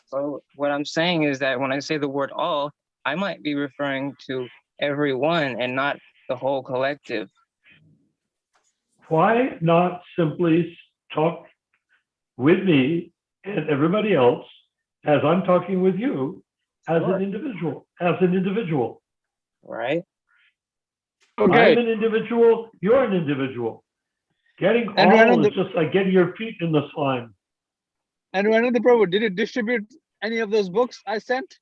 So what I'm saying is that when I say the word all, I might be referring to everyone and not the whole collective. Why not simply talk with me and everybody else as I'm talking with you as an individual? Right. Okay. I'm an individual, you're an individual. Getting And all is just like getting your feet in the slime. And Ananda Prabhu, did you distribute any of those books I sent?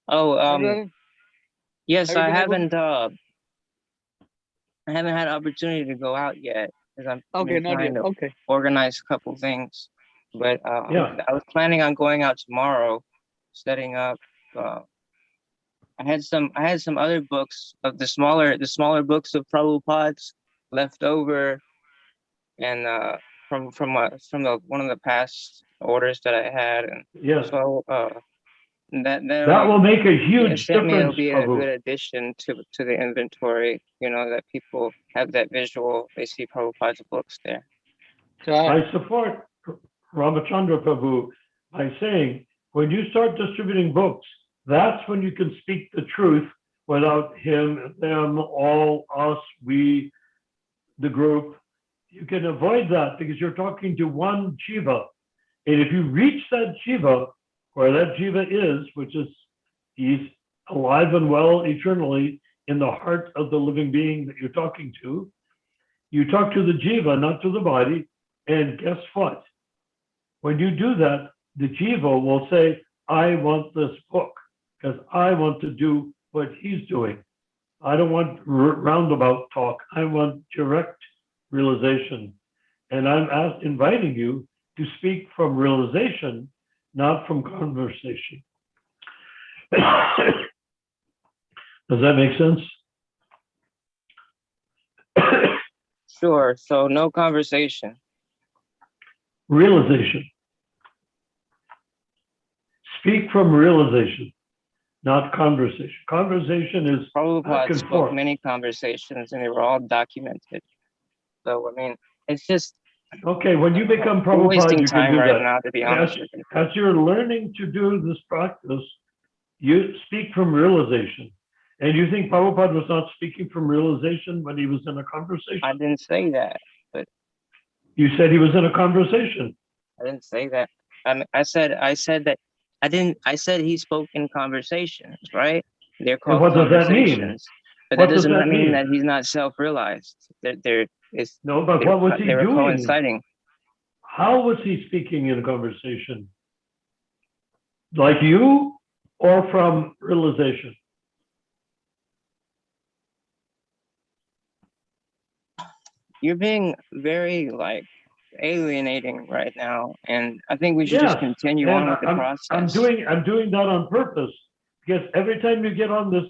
Oh, yes, I Have you been haven't had opportunity to go out yet because I'm Okay, not trying yet. to Okay. organize a couple things. But Yeah. I was planning on going out tomorrow, setting up. I had some other books of the smaller books of Prabhupada's left over, and from one of the past orders that I had, and Yes. so that will make a huge it'll difference, be a Prabhu. good addition to the inventory. You know, that people have that visual. They see Prabhupada's books there. I support Ramachandra Prabhu by saying, when you start distributing books, that's when you can speak the truth without him, them, all, us, we, the group. You can avoid that because you're talking to one jiva. And if you reach that jiva, where that jiva is, which is he's alive and well eternally in the heart of the living being that you're talking to, you talk to the jiva, not to the body. And guess what? When you do that, the jiva will say, I want this book because I want to do what he's doing. I don't want roundabout talk. I want direct realization. And I'm inviting you to speak from realization, not from conversation. Does that make sense? Sure. So no conversation. Realization. Speak from realization. not conversation. Conversation is back Prabhupada and spoke forth. many conversations and they were all documented. So, I mean, it's just Okay, when you become we're wasting Prabhupada, you can time do right that. now, to be As, honest with you. as you're learning to do this practice, you speak from realization. And you think Prabhupada was not speaking from realization when he was in a conversation? I didn't say that. You said he was in a conversation. I didn't say that. I said that I said he spoke in conversations, right? They're And called what does that mean? conversations. But What that does does not that mean mean? that he's not self-realized. No, but what was he They were doing? coinciding. How was he speaking in a conversation? Like you or from realization? You're being very alienating right now, and I think we should just continue and on with the process. I'm doing that on purpose because every time you get on this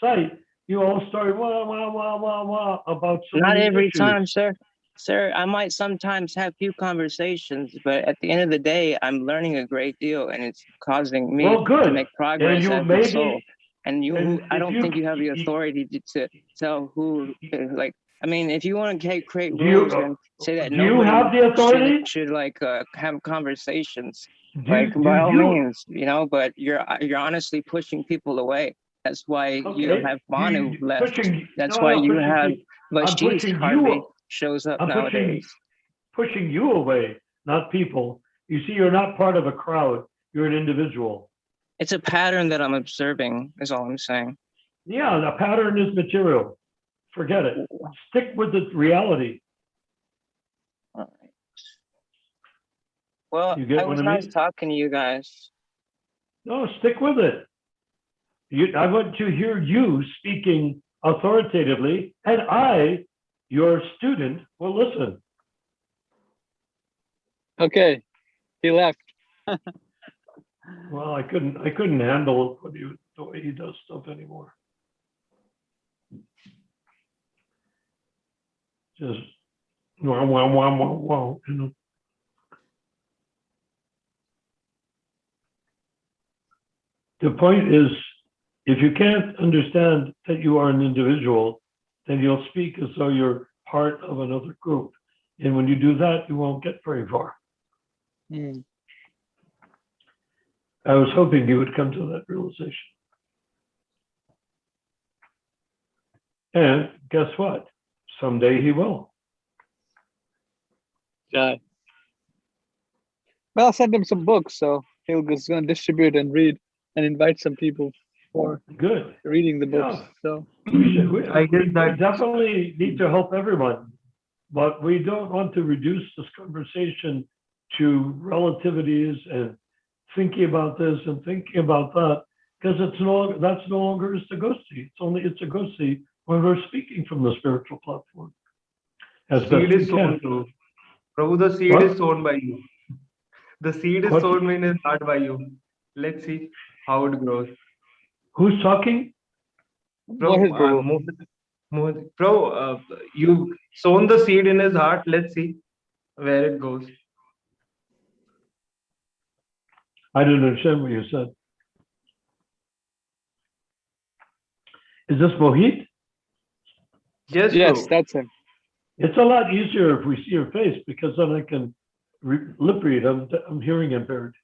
site, you all start wah wah wah wah wah about so Not many every issues. time, sir. Sir, I might sometimes have few conversations, but at the end of the day, I'm learning a great deal, and it's causing me Well, good. to make progress you as a maybe- soul. And and I if don't you- think you have the authority to tell who, I mean, if you want to create Do you- rules and say that do you have nobody the authority? should have conversations, Do by all you- means, but you're honestly pushing people away. That's why you Okay. have Manu left. That's No, why no, you pushing have pe- I'm Vashish pushing hardly you. shows up I'm nowadays. pushing you away, not people. You see, you're not part of a crowd. You're an individual. It's a pattern that I'm observing, is all I'm saying. Yeah, the pattern is material. Forget it. Stick with the reality. All right. Well, You get it what was I nice mean? talking to you guys. No, stick with it. I want to hear you speaking authoritatively, and I, your student, will listen. Okay, he left. Well, I couldn't handle the way he does stuff anymore. Just wow, wow, wow, wow, wow. You know. The point is, if you can't understand that you are an individual, then you'll speak as though you're part of another group. And when you do that, you won't get very far. Hmm. I was hoping you would come to that realization. And guess what? Someday he will. Yeah. Well, I'll send him some books, so he's going to distribute and read and invite some people for Good. reading the books. Yeah. So I guess We that definitely need to help everyone, but we don't want to reduce this conversation to relativities and thinking about this and thinking about that, because that's no longer Istagosi. It's a Gosi when we're speaking from the spiritual platform. As best seed we is sown can. too. Prabhu, the seed What? is sown by you. The seed is What? sown in his heart by you. Let's see how it grows. Who's talking? Mohit Prabhu. Prabhu, you sown the seed in his heart. Let's see where it goes. I didn't understand what you said. Is this Mohit? Yes, Yes, Prabhu. that's him. It's a lot easier if we see your face, because then I can lip read. I'm hearing impaired.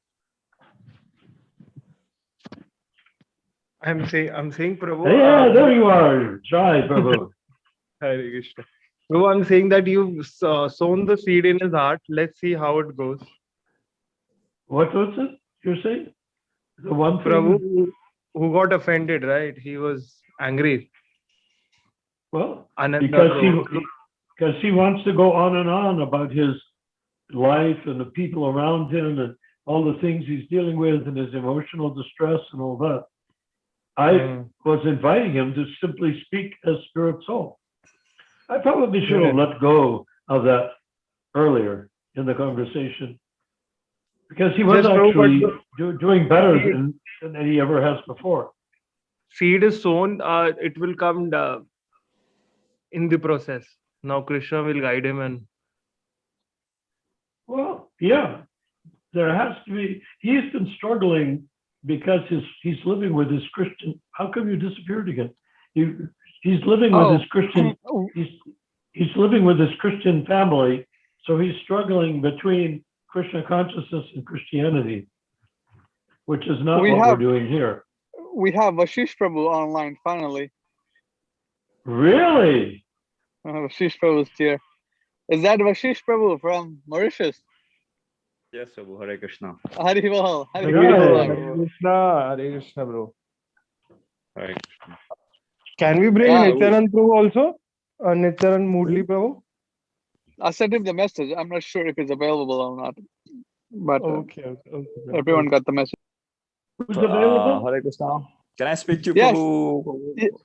I'm saying, Prabhu. Yeah, there you are. Jai Prabhu. Hare Krishna. Prabhu, I'm saying that you've sown the seed in his heart. Let's see how it goes. What was it you're saying? The one thing. Prabhu, who got offended, right? He was angry. Well, Ananda because he wants to go on and on about his life and the people around him and all the things he's dealing with and his emotional distress and all that. I was inviting him to simply speak as spirit soul. I probably should have let go of that earlier in the conversation, because he was actually doing better than he ever has before. Seed is sown, it will come in the process. Now Krishna will guide him and Well, yeah, there has to be. He's been struggling because he's living with his Christian. How come you disappeared again? He's living with his Christian. He's living with his Christian family, so he's struggling between Krishna consciousness and Christianity, which is not what we're doing here. We have Vashish Prabhu online finally. Really? Vashish Prabhu's here. Is that Vashish Prabhu from Mauritius? Yes, Prabhu. Hare Krishna. Haribol. Hare Hare Krishna, bro. Hare Krishna. Can we bring Yeah. Nityanand Prabhu also? Nityanand Moodley Prabhu? I sent him the message. I'm not sure if it's available or not, but Okay. everyone got the message. Who's available? Hare Krishna. Can I speak to Yes.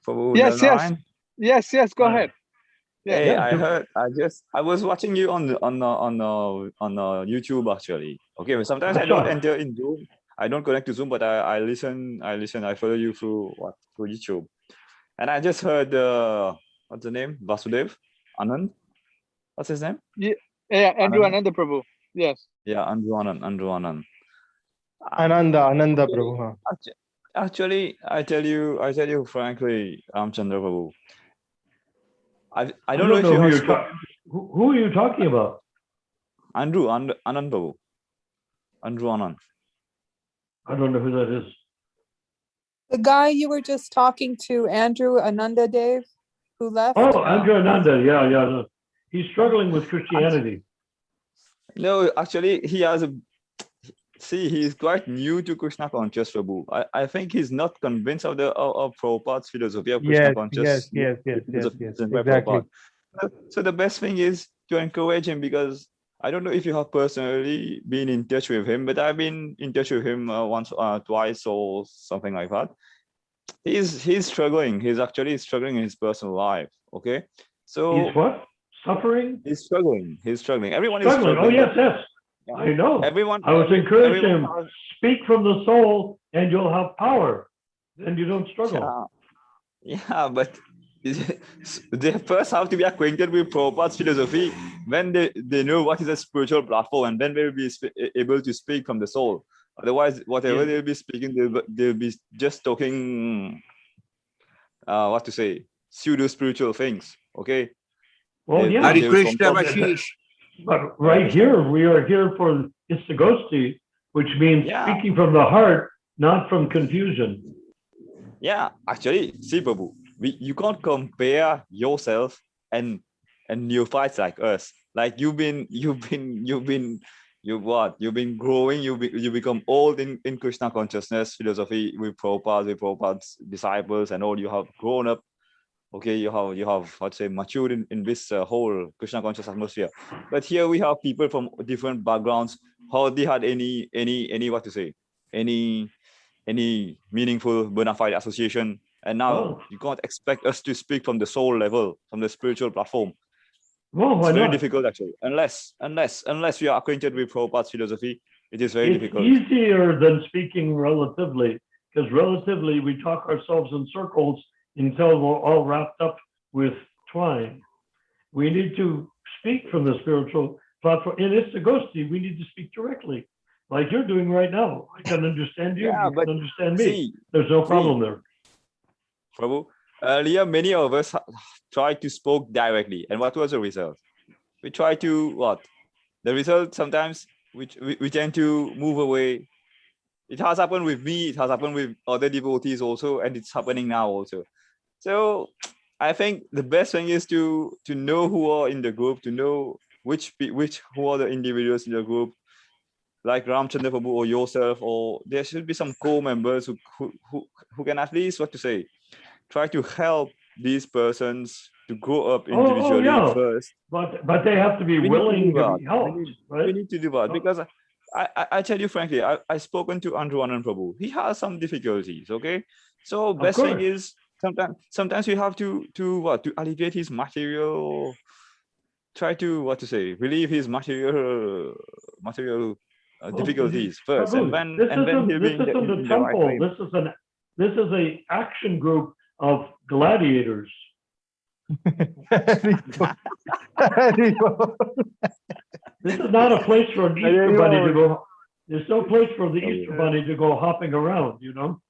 Prabhu Yes, Narayan? yes. Go ahead. Yeah. Hey, Yeah. I was watching you on YouTube actually. Okay, sometimes I I don't saw it. enter in Zoom. I don't connect to Zoom, but I listen. I follow you through YouTube, and I just heard what's the name? Vasudev Anand. What's his name? Yeah, Andrew Ananda Prabhu. Yes. Yeah, Andrew Anand. Ananda Prabhu. Huh? Actually, I tell you frankly, Chandra Prabhu. I don't know if you who have you're talking. Who are you talking about? Anand Prabhu. Andrew Anand. I don't know who that is. The guy you were just talking to, Andrew Ananda Dave, who left. Oh, Andrew Ananda. Yeah. No. He's struggling with Christianity. No, actually, he's quite new to Krishna conscious, Prabhu. I think he's not convinced of Prabhupada's philosophy of Krishna conscious. Yes. By Exactly. Prabhupada. So the best thing is to encourage him, because I don't know if you have personally been in touch with him, but I've been in touch with him once, twice, or something like that. He's struggling. He's actually struggling in his personal life. Okay, so He's what? Suffering? he's struggling. Everyone is Struggling. struggling. Oh, yes. I know. Everyone. I was encouraging him, everyone has- speak from the soul and you'll have power. Then you don't struggle. Yeah, but they first have to be acquainted with Prabhupada's philosophy. When they know what is a spiritual platform, and then they will be able to speak from the soul. Otherwise, whatever they'll be speaking, they'll be just talking, pseudo spiritual things. Okay. Well, They- yeah. Hare they will Krishna confirm- Vashish. But right here, we are here for Istagosti, which means speaking from the heart, not from confusion. Yeah, actually, see, Prabhu, you can't compare yourself and neophytes like us. Like you've been growing, you become old in Krishna consciousness philosophy with Prabhupada's disciples and all. You have grown up. Okay, you have matured in this whole Krishna conscious atmosphere. But here we have people from different backgrounds. How they had any meaningful bona fide association, and now you can't expect us to speak from the soul level, from the spiritual platform. Well, why It's very not? difficult actually, unless we are acquainted with Prabhupada's philosophy. It is very It's difficult. easier than speaking relatively, because relatively we talk ourselves in circles until we're all wrapped up with twine. We need to speak from the spiritual platform. In Istagosti, we need to speak directly, like you're doing right now. I can understand you, Yeah, you but can understand me. see, There's no problem there. Prabhu, earlier many of us tried to speak directly, and what was the result? We try to the result sometimes we tend to move away. It has happened with me, it has happened with other devotees also, and it's happening now also. So I think the best thing is to know who are in the group, to know who are the individuals in the group, like Ramchandra Prabhu or yourself, or there should be some co-members who can at least try to help these persons to grow up individually first. But they have to be willing to be helped, right? We need to do that, because I tell you frankly, I've spoken to Andrew Anand Prabhu. He has some difficulties. Okay, so best thing is sometimes we have to alleviate his material, try to relieve his material difficulties first, Prabhu, and then he'll be this isn't a temple. This is a action group of gladiators. This is not a place for everybody to go. There's no place for the Oh, Easter yeah. bunny to go hopping around, you know?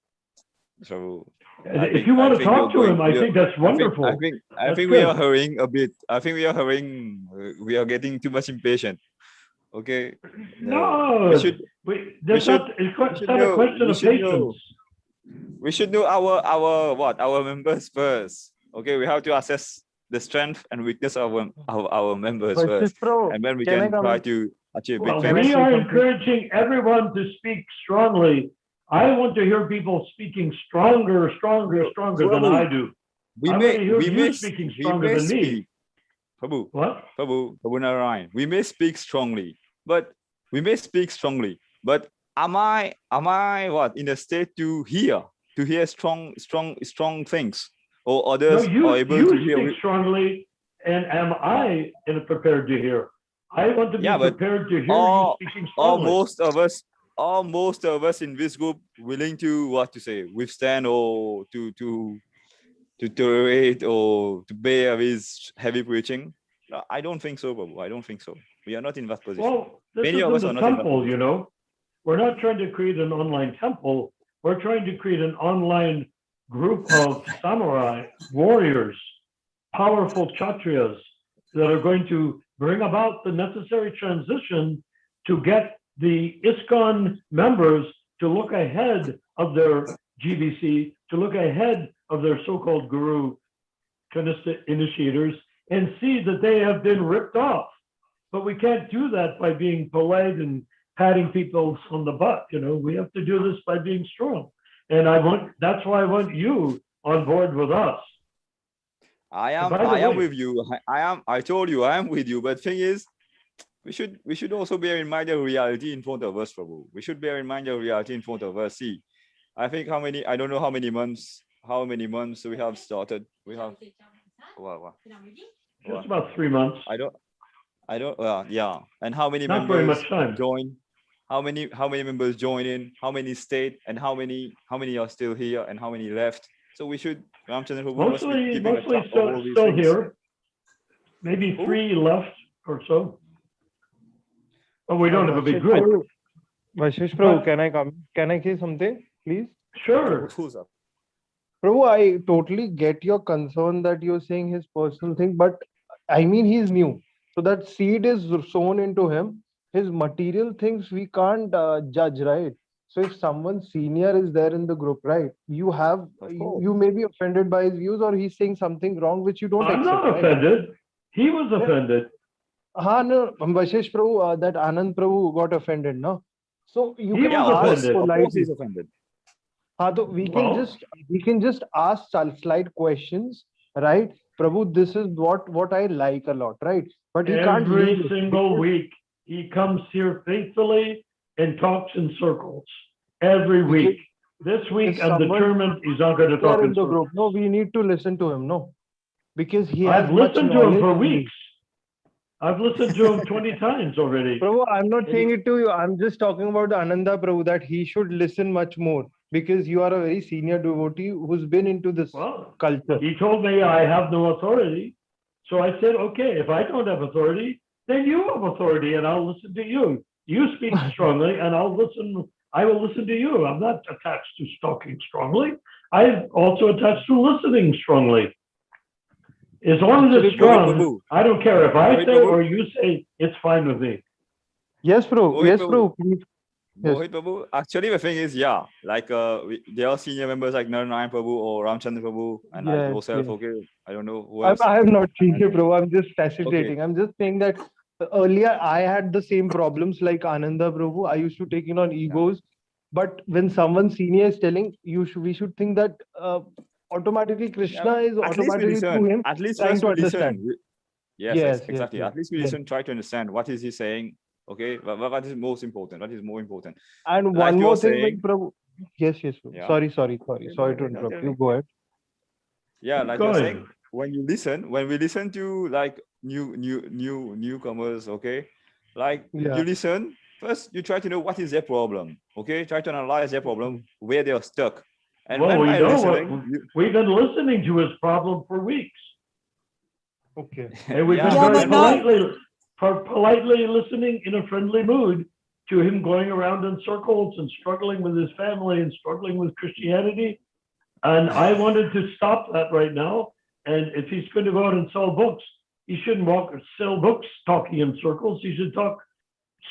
So And I if think you want I to think you're talk to going. him, I think that's wonderful. I That's think we are good. hurrying a bit. I think we are hurrying. We are getting too much impatient. Okay. No, We should. that's should- not, we it's should not a know- question we of should know. patience. We should know our members first. Okay. We have to assess the strength and weakness of our members But first, bro, and then we can I can come try in? to achieve Well, big Can I things. we say are something? encouraging everyone to speak strongly. I want to hear people speaking stronger than I do. We I may want to hear we you may speaking we stronger may than me. speak. Prabhu, What? Prabhu Narayan. We may speak strongly, but am I what in a state to hear strong things, or No, others are able to you hear? speak strongly, and am I prepared to hear? I want to be Yeah, but prepared to hear you all speaking or strongly. most of us in this group willing to what to say withstand or to tolerate or to bear his heavy preaching? No, I don't think so, Prabhu. I don't think so. We are not in that position. Well, this Many of us isn't are a not in that temple, you position. know. We're not trying to create an online temple. We're trying to create an online group of samurai, warriors, powerful kshatriyas that are going to bring about the necessary transition to get the ISKCON members to look ahead of their GBC, to look ahead of their so-called guru initiators, and see that they have been ripped off. But we can't do that by being polite and patting people on the butt. You know, we have to do this by being strong. And that's why I want you on board with us. I And am by the I am way- with you. I told you I am with you. But thing is, we should also bear in mind the reality in front of us, Prabhu. We should bear in mind the reality in front of us. See, I think I don't know how many months we have started. We have wow. Just about 3 months. I don't yeah. And how many Not very members much time. join? How many members join in? How many stayed? And how many are still here? And how many left? So we should Ramchandra Prabhu must be keeping a track of all these still things. here. Maybe Who? 3 left or so. But we don't have a big group. Vashish Prabhu, But- can I say something, please? Sure. Who's up? Prabhu, I totally get your concern that you're saying his personal thing, but I mean, he's new. So that seed is sown into him. His material things we can't judge, right? So if someone senior is there in the group, right, you course. you may be offended by his views, or he's saying something wrong which you don't I'm accept, not right? offended. He was offended. No, Vashish Prabhu, that Anand Prabhu got offended, no? So you He can was ask offended. Of course politely. he's offended. So we Well- can just ask slight questions, right? Prabhu, this is what I like a lot, right? But he can't Every lead it single because- week, he comes here faithfully and talks in circles. Every Because week. This week, if I'm someone- determined he's not going to There talk in in the circles. group. No, we need to listen to him, no? Because he has I've much listened to him knowledge for and- weeks. I've listened to him 20 times already. Prabhu, I'm not And saying it to you. I'm just talking about Ananda Prabhu, that he should listen much more because you are a very senior devotee who's been into this Well, culture. he told me I have no authority. So I said, okay, if I don't have authority, then you have authority and I'll listen to you. You speak strongly and I will listen to you. I'm not attached to talking strongly. I'm also attached to listening strongly. As long as it's Actually, strong, Prabhu, I don't care if I Mohit say Prabhu. or you say, it's fine with me. Yes, Prabhu. Mohit Yes, Prabhu. Prabhu. Please. Yes. Mohit Prabhu, actually the thing is, like there are senior members like Narayan Prabhu or Ramchandra Prabhu and like Yes, yourself, yes. okay, I don't know who else. I am not senior, Prabhu. I'm just facilitating. Okay. I'm just saying that earlier I had the same problems like Ananda Prabhu. I used to take it on egos. But when someone senior is telling, we should think that automatically Krishna is At least we automatically listen. through him At least trying first to we listen. understand. Yes, Yes, exactly. yes, At least we yes. listen, try to understand what is he saying. Okay, what is most important? What is more important? And Like one you're more thing, saying- Prabhu. Yes, Prabhu. Yeah. Sorry Okay, to go ahead, interrupt tell you. me. Go ahead. Yeah, like Go you're ahead. saying, when we listen to like newcomers, okay, like Yeah. you listen first, you try to know what is their problem, okay, try to analyze their problem, where they are stuck, and Well, then we by know listening, we've been listening to his problem for weeks. Okay. And we've Yeah, been Yeah, very but not- politely listening in a friendly mood to him going around in circles and struggling with his family and struggling with Christianity. And I wanted to stop that right now. And if he's going to go out and sell books, he shouldn't sell books talking in circles. He should talk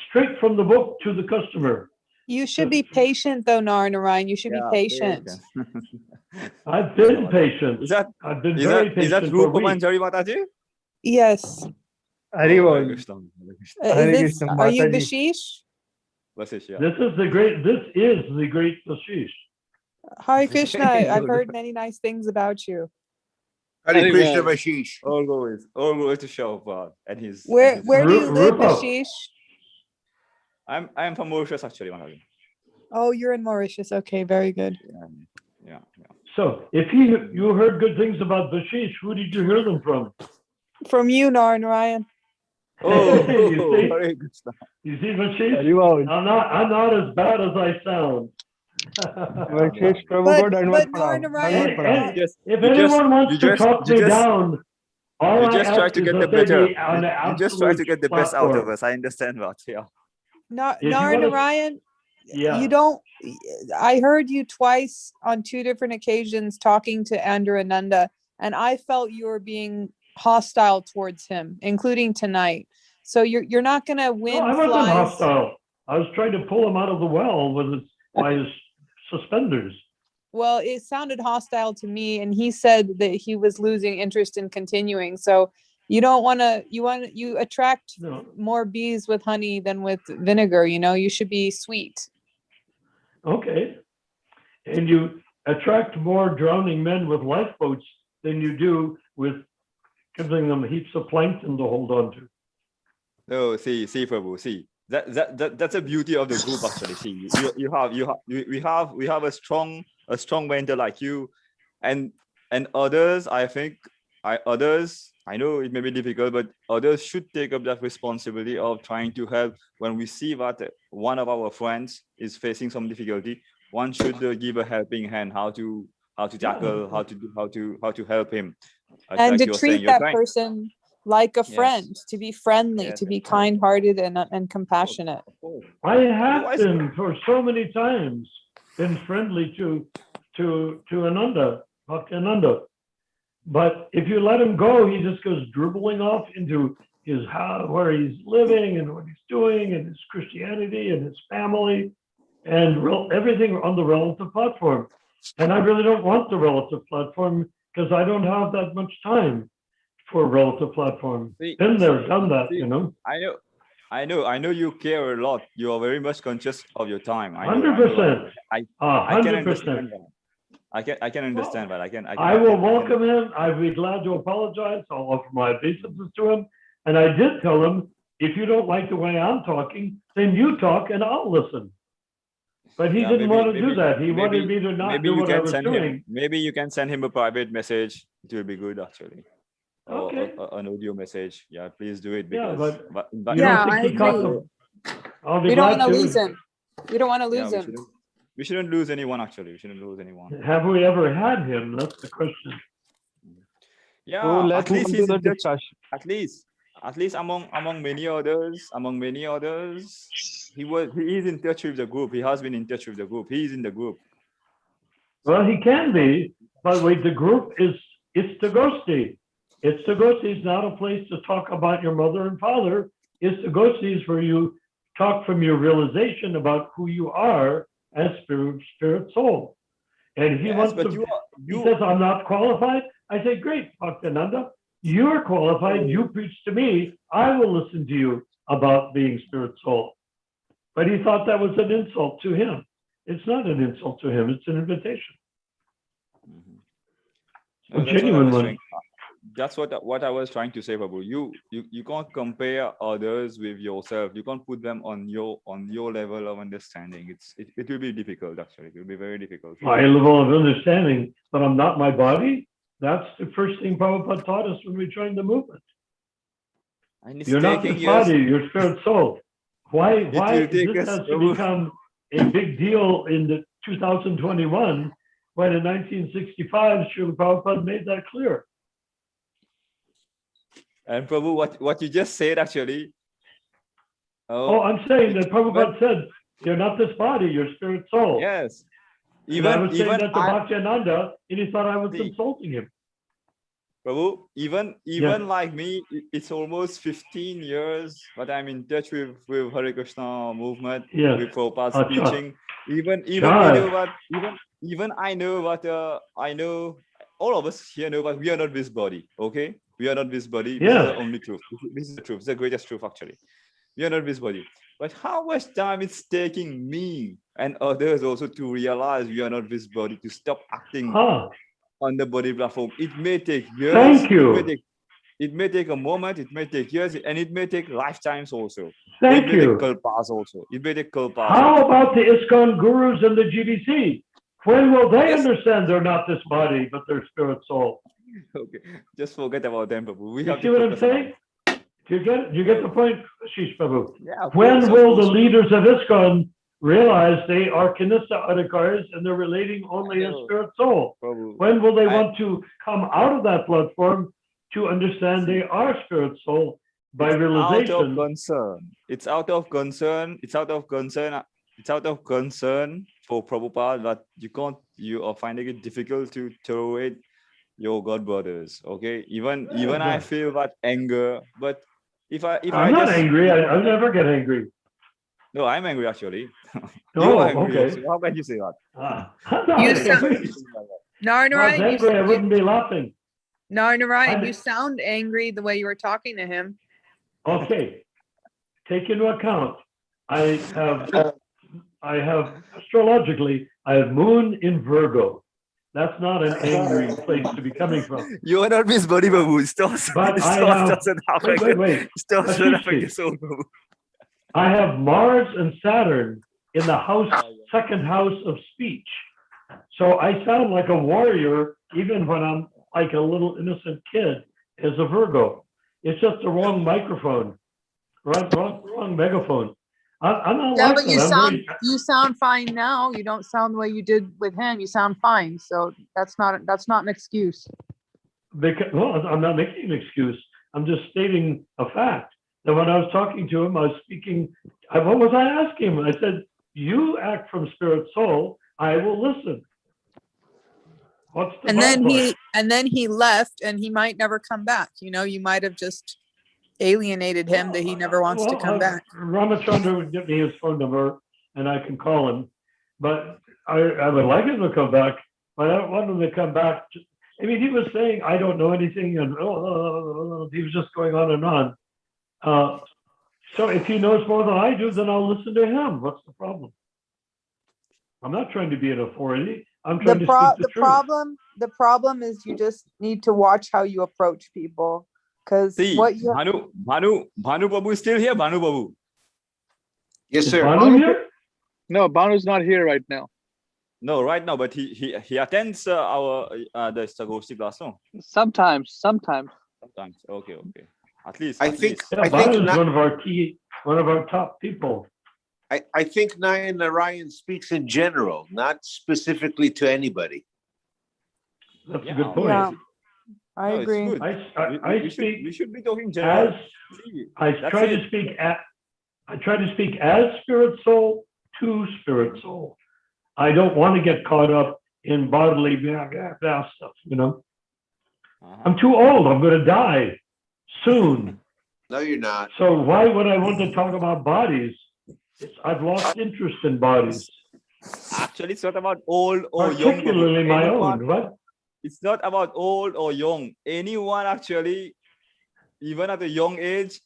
straight from the book to the customer. You should be patient though, Narnarayan. You should be patient. I've been patient. I've been very patient. Is that for Rupa weeks. Manjari Mataji? Yes. Haribol. Hare Is this, Krishna, are you Mataji. Vashish? Yeah. This is the great Vashish. Hare Krishna, I've heard many nice things about you. Hare Krishna Haribol. Vashish. Always to show up and his. Where do you live, Rupa. Vashish? I'm from Mauritius actually, Mataji. Oh, you're in Mauritius. Okay, very good. Yeah. So if you heard good things about Vashish, who did you hear them from? From you, Narnarayan. Oh, You see? Hare Krishna. You see, Vashish? Haribol. I'm not as bad as I sound. Vashish Prabhu ko But Dandvat Pranam. Narnarayan, Dandvat Pranam. If anyone wants to talk me down, all You I just try ask to is get the that they better. be on an You just try to absolute get the best out of platform. us. I understand that. Yeah. If you wanna- Narnarayan, Yeah. you don't. I heard you twice on two different occasions talking to Andrew Ananda, and I felt you were being hostile towards him, including tonight. So you're not gonna win. No, I wasn't flies. hostile. I was trying to pull him out of the well by his suspenders. Well, it sounded hostile to me, and he said that he was losing interest in continuing. So you don't want to. You attract No. more bees with honey than with vinegar. You should be sweet. Okay. And you attract more drowning men with lifeboats than you do with giving them heaps of plankton to hold on to. No, see, Prabhu, see. That's the beauty of the group actually. See, we have a strong mentor like you, and others. I think I know it may be difficult, but others should take up that responsibility of trying to help when we see that one of our friends is facing some difficulty. One should give a helping hand, how to tackle, how to help him. And Like to you're treat saying, you're that trying- person like a Yes. friend, to be friendly, Yes, to be of course. kind-hearted and compassionate. Of course. I have Otherwise- been for so many times been friendly to Ananda, Bhakti Ananda. But if you let him go, he just goes dribbling off into his house, where he's living and what he's doing and his Christianity and his family and everything on the relative platform. And I really don't want the relative platform because I don't have that much time for a relative platform. See- Been there, done that, see- you know. I know you care a lot. You are very much conscious of your time. I know- 100%. I can 100%. understand that. I can understand that. I will welcome him. I'd be glad to apologize. I'll offer my obeisances to him. And I did tell him, if you don't like the way I'm talking, then you talk and I'll listen. But he Yeah, didn't maybe- want to do maybe- that. He wanted maybe- me to not Maybe do you what I can was send doing. him. Maybe you can send him a private message. It will be good actually. Or Okay. an audio message. Yeah, please do it Yeah, because. You Yeah, don't I think he caught agree. them? I'll be We don't glad want to to. lose him. We don't want to Yeah, lose him. we shouldn't lose anyone actually. We shouldn't lose anyone. Have we ever had him? That's the question. Yeah, So let's at least move he's to the in touch. discussion. At least among many others, he is in touch with the group. He has been in touch with the group. He is in the group. Well, he can be, but wait, the group is, it's Tagosti. It's Tagosti is not a place to talk about your mother and father. It's Tagosti is where you talk from your realization about who you are as spirit soul. And he Yes, wants but to, you he says, I'm not qualified. I say, great, Bhaktananda, you're qualified. You preach to me. I will listen to you about being spirit soul. But he thought that was an insult to him. It's not an insult to him. It's an invitation. No, A that's what I genuine was one. trying- That's what I was trying to say, Babu. You can't compare others with yourself. You can't put them on your level of understanding. It will be difficult actually. It will be very difficult. My level of understanding, but I'm not my body. That's the first thing Prabhupada taught us when we joined the movement. And it's You're not taking this years. body, you're spirit soul. Why will take this us has to over. become a big deal in the 2021, when in 1965, Srila Prabhupada made that clear. And Prabhu, what you just said actually, Oh, I'm saying that Prabhupada said, you're not this body, you're spirit soul. Yes. And I was saying Even that to Bhaktiananda, and he thought I was See. insulting him. Prabhu, even Yeah. like me, it's almost 15 years, but I'm in touch with Hare Krishna movement, Yeah. with Prabhupada's Acha. teaching. Even we Jai. know what even I know what I know. All of us here know, but we are not this body. Okay, we are not this body. This is Yes. the only truth. This is the truth. It's the greatest truth, actually. We are not this body. But how much time it's taking me and others also to realize we are not this body, to stop acting Ah, on the body platform? It may take years. thank you. It may take a moment. It may take years, and it may take lifetimes also. Thank it may you. take kalpas also. It may take kalpas. How also. about the ISKCON gurus and the GBC? When will they Yes. understand they're not this body, but they're spirit soul? Okay, just forget about them, Prabhu. We You have see to what I'm focus on saying? Do you get the point, Ashish Prabhu? Yeah, of When course, will of the course. leaders of ISKCON realize they are Kanista Adhikaris and they're relating only in know. spirit soul? Prabhu, When will they I- want to come out of that platform to understand they are spirit soul by It's out of realization? concern. It's out of concern. It's out of concern. It's out of concern for Prabhupada that you are finding it difficult to tolerate your God brothers. Okay, even I no. feel that anger, but if I I'm not just angry. I never get angry. no, I'm angry actually. Oh, You are angry okay. also. How can you say that? I'm not You angry. sound- How can you say that? If I was Narnarayan, angry, I wouldn't be laughing. Narnarayan, I'm- you sound angry the way you were talking to him. Okay. Take into account, I have astrologically, I have moon in Virgo. That's not an angry place to be coming from. You are not Miss Body Babu. Stars, But I stars have- doesn't affect Wait. Stars doesn't Ashish, affect your soul, Babu. I have Mars and Saturn in the second house of speech. So I sound like a warrior, even when I'm like a little innocent kid as a Virgo. It's just the wrong microphone, wrong megaphone. I'm not Yeah, like but that. you sound fine now. You don't sound the way you did with him. You sound fine. So that's not an excuse. Well, I'm not making an excuse. I'm just stating a fact. That when I was talking to him, I was speaking. What was I asking him? I said, "You act from spirit soul. I will listen." What's the And then bad he left, and he might never come back. You know, you might have just alienated him that he never wants to come back. Ramachandra would give me his phone number, and I can call him. But I would like him to come back, but I don't want him to come back. I mean, he was saying, "I don't know anything," and he was just going on and on. So if he knows more than I do, then I'll listen to him. What's the problem? I'm not trying to be an authority. I'm trying to speak the truth. The problem is you just need to watch how you approach people. Because See, what you Bhanu Babu is still here. Bhanu Babu. Yes, Is sir. Bhanu here? No, Banu's not here right now. No, right now, but he attends our the Sagosti class. No, Sometimes. sometimes. Okay. At least. I think Yeah, I think Bhanu is Na- one of our top people. I think Narayan speaks in general, not specifically to anybody. That's Yeah, a good point. Yeah. I No, it's agree. good. I We should be talking as general. I That's try it. to speak as spirit soul to spirit soul. I don't want to get caught up in bodily stuff. You know, I'm too old. I'm going to die soon. No, you're not. So why would I want to talk about bodies? I've lost interest in bodies, Actually, it's not about old or young. Babu. particularly my Anyone- own. What? It's not about old or young. Anyone actually, even at a young age,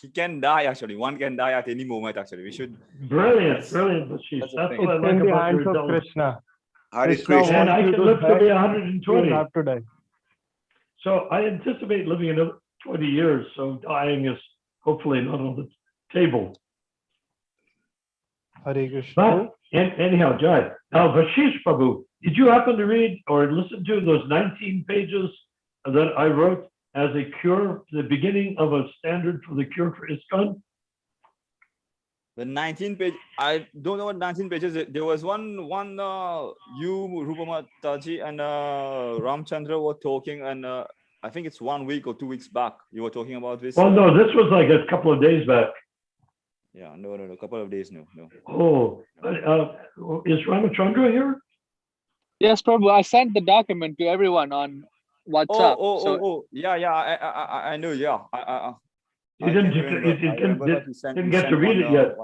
he can die actually. One can die at any moment actually. We should. Brilliant, Ashish. That's the That's thing. what I It's like in the about your hands of indulgence. Krishna. Hare Krishna Krishna. And I wants you can to live to die, be you 120. have to die. So I anticipate living another 20 years. So dying is hopefully not on the table. Hare Krishna. But anyhow, Jai. Now, Vashish Prabhu, did you happen to read or listen to those 19 pages that I wrote as a cure, the beginning of a standard for the cure for ISKCON? The 19 page. I don't know what 19 pages. There was one. You, Rupama Taji, and Ramchandra were talking, and I think it's 1 week or 2 weeks back. You were talking about this. Well, no, this was like a couple of days back. Yeah, no, a couple of days, no. Oh, is Ramachandra here? Yes, Prabhu. I sent the document to everyone on WhatsApp. Yeah, I know, yeah. You I didn't, can remember. I remember that you sent. didn't you get to sent read one, it yet.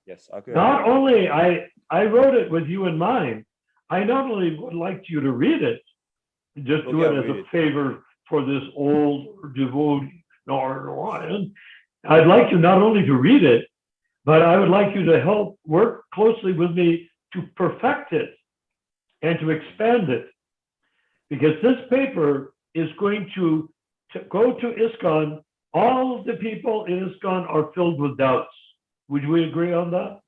Yes, okay. Not only I wrote it with you in mind, I not only would like you to read it, just do Okay, it I'll as a read it. favor for this old devotee, Narayan. I'd like you not only to read it, but I would like you to help work closely with me to perfect it and to expand it. Because this paper is going to go to ISKCON. All of the people in ISKCON are filled with doubts. Would we agree on that?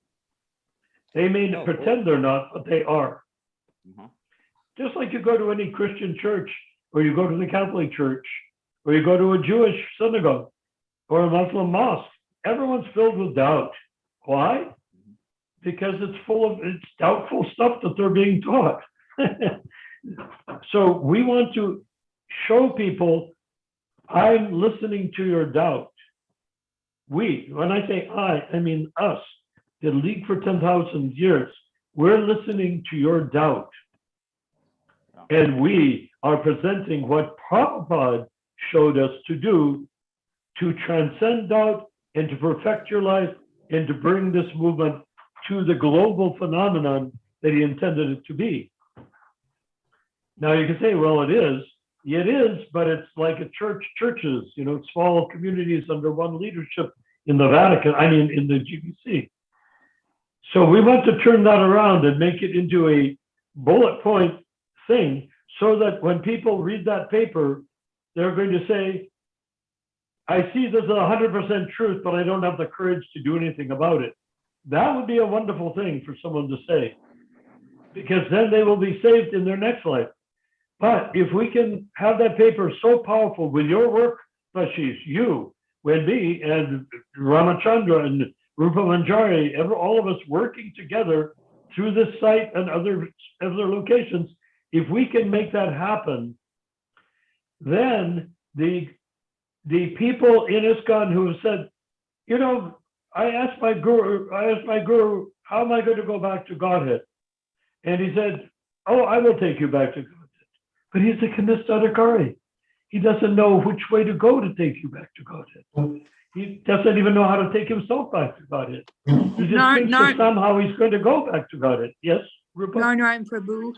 They may No, pretend they're not, but they are. Mhm. Just like you go to any Christian church, or you go to the Catholic church, or you go to a Jewish synagogue, or a Muslim mosque, everyone's filled with doubt. Why? Because it's doubtful stuff that they're being taught. So we want to show people, I'm listening to your doubt. When I say I mean us, the League for 10,000 Years. We're listening to your doubt. And we are presenting what Prabhupada showed us to do to transcend doubt and to perfect your life and to bring this movement to the global phenomenon that he intended it to be. Now you can say, well, it is, but it's like a churches, small communities under one leadership in the Vatican, in the GBC. So we want to turn that around and make it into a bullet point thing so that when people read that paper, they're going to say, I see this is 100% truth, but I don't have the courage to do anything about it. That would be a wonderful thing for someone to say, because then they will be saved in their next life. But if we can have that paper so powerful with your work, Ashish, you, with me, and Ramachandra and Rupa Manjari, all of us working together through this site and other locations, if we can make that happen, then the people in ISKCON who have said, I asked my guru, how am I going to go back to Godhead? And he said, oh, I will take you back to Godhead. But he's a Kanista Adhikari. He doesn't know which way to go to take you back to Godhead. He doesn't even know how to take himself back to Godhead. He just thinks that somehow he's going to go back to Godhead. Yes, Rupa? Narayan Prabhu,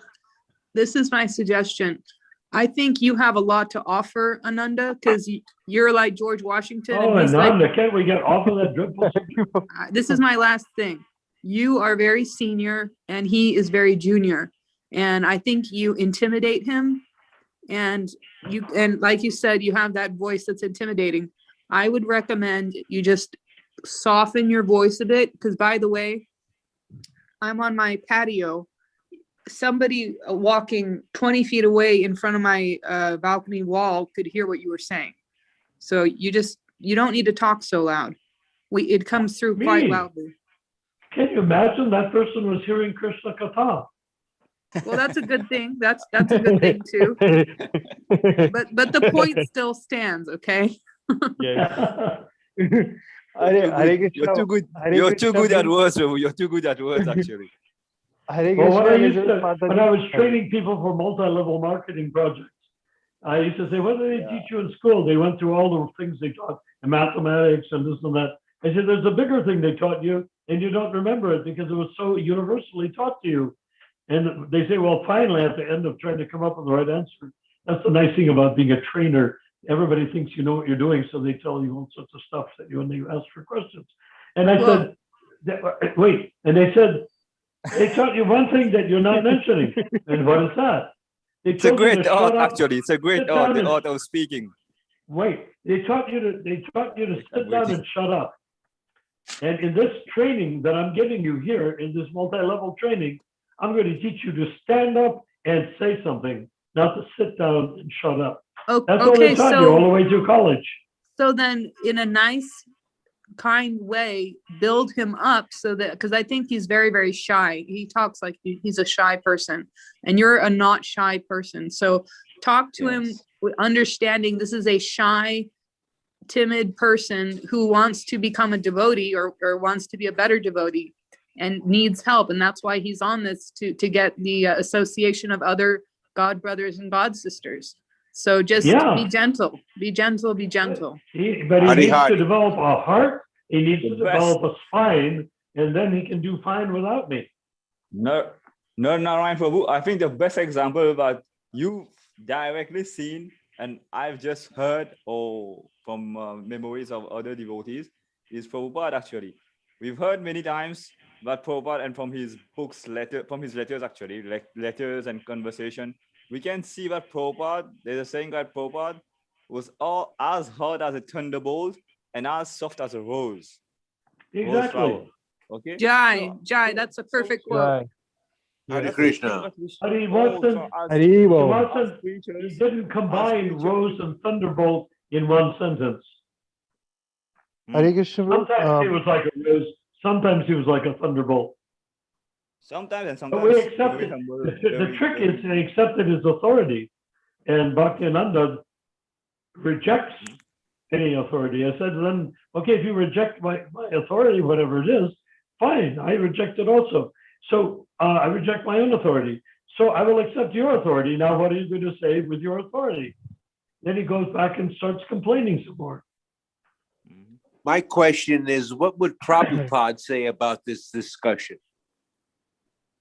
this is my suggestion. I think you have a lot to offer, Ananda, because you're like George Washington. Oh, and Ananda, can't we get off of that dreadful subject? This is my last thing. You are very senior and he is very junior. And I think you intimidate him. And like you said, you have that voice that's intimidating. I would recommend you just soften your voice a bit, because by the way, I'm on my patio. Somebody walking 20 feet away in front of my balcony wall could hear what you were saying. So you don't need to talk so loud. It comes through quite loudly. Can you imagine that person was hearing Krishna Katha? Well, that's a good thing. That's a good thing too. But the point still stands, okay? Yes. You're too good. You're too good at words, Prabhu. You're too good at words, actually. Well, when I was training people for multi-level marketing projects, I used to say, what do they teach you in school? They went through all the things they taught in mathematics and this and that. I said, there's a bigger thing they taught you and you don't remember it because it was so universally taught to you. And they say, well, finally, at the end of trying to come up with the right answer, that's the nice thing about being a trainer. Everybody thinks you know what you're doing, so they tell you all sorts of stuff that when they ask for questions. And I said, wait, and they said, they taught you one thing that you're not mentioning. And what is that? It's a great art, actually. It's a great art, the art of speaking. Wait, they taught you to sit down and shut up. And in this training that I'm giving you here, in this multi-level training, I'm going to teach you to stand up and say something, not to sit down and shut up. That's all they taught you all the way through college. So then, in a nice, kind way, build him up so that, because I think he's very, very shy. He talks like he's a shy person, and you're a not shy person. So talk to him with understanding this is a shy timid person who wants to become a devotee or wants to be a better devotee and needs help. And that's why he's on this to get the association of other God brothers and God sisters. So just Yeah. be gentle, be gentle, be gentle. But he Hare needs Hare. to develop a heart. He needs The to best. develop a spine, and then he can do fine without me. No, Narayan Prabhu, I think the best example that you directly seen and I've just heard from memories of other devotees is Prabhupada actually. We've heard many times that Prabhupada and from his books, from his letters actually, letters and conversation, we can see that Prabhupada, there's a saying that Prabhupada was all as hard as a thunderbolt and as soft as a rose. Rose Exactly. flower. Okay? Jai, So- Jai, that's a perfect quote. Right. Hare that's the thing Krishna. that we should But he all wasn't- try as- Hare He Bo. wasn't, he preachers, didn't combine preachers- rose and thunderbolt in one sentence. Hare Krishna, bro. Sometimes he was like a rose, sometimes he was like a thunderbolt. Sometimes and But we sometimes accept very it. humble, The very- trick very- is they accepted his authority, and Bhaktivedanta rejects any authority. I said, then, okay, if you reject my authority, whatever it is, fine, I reject it also. So I reject my own authority. So I will accept your authority. Now, what are you going to say with your authority? Then he goes back and starts complaining some more. Mhm. My question is, what would Prabhupada say about this discussion?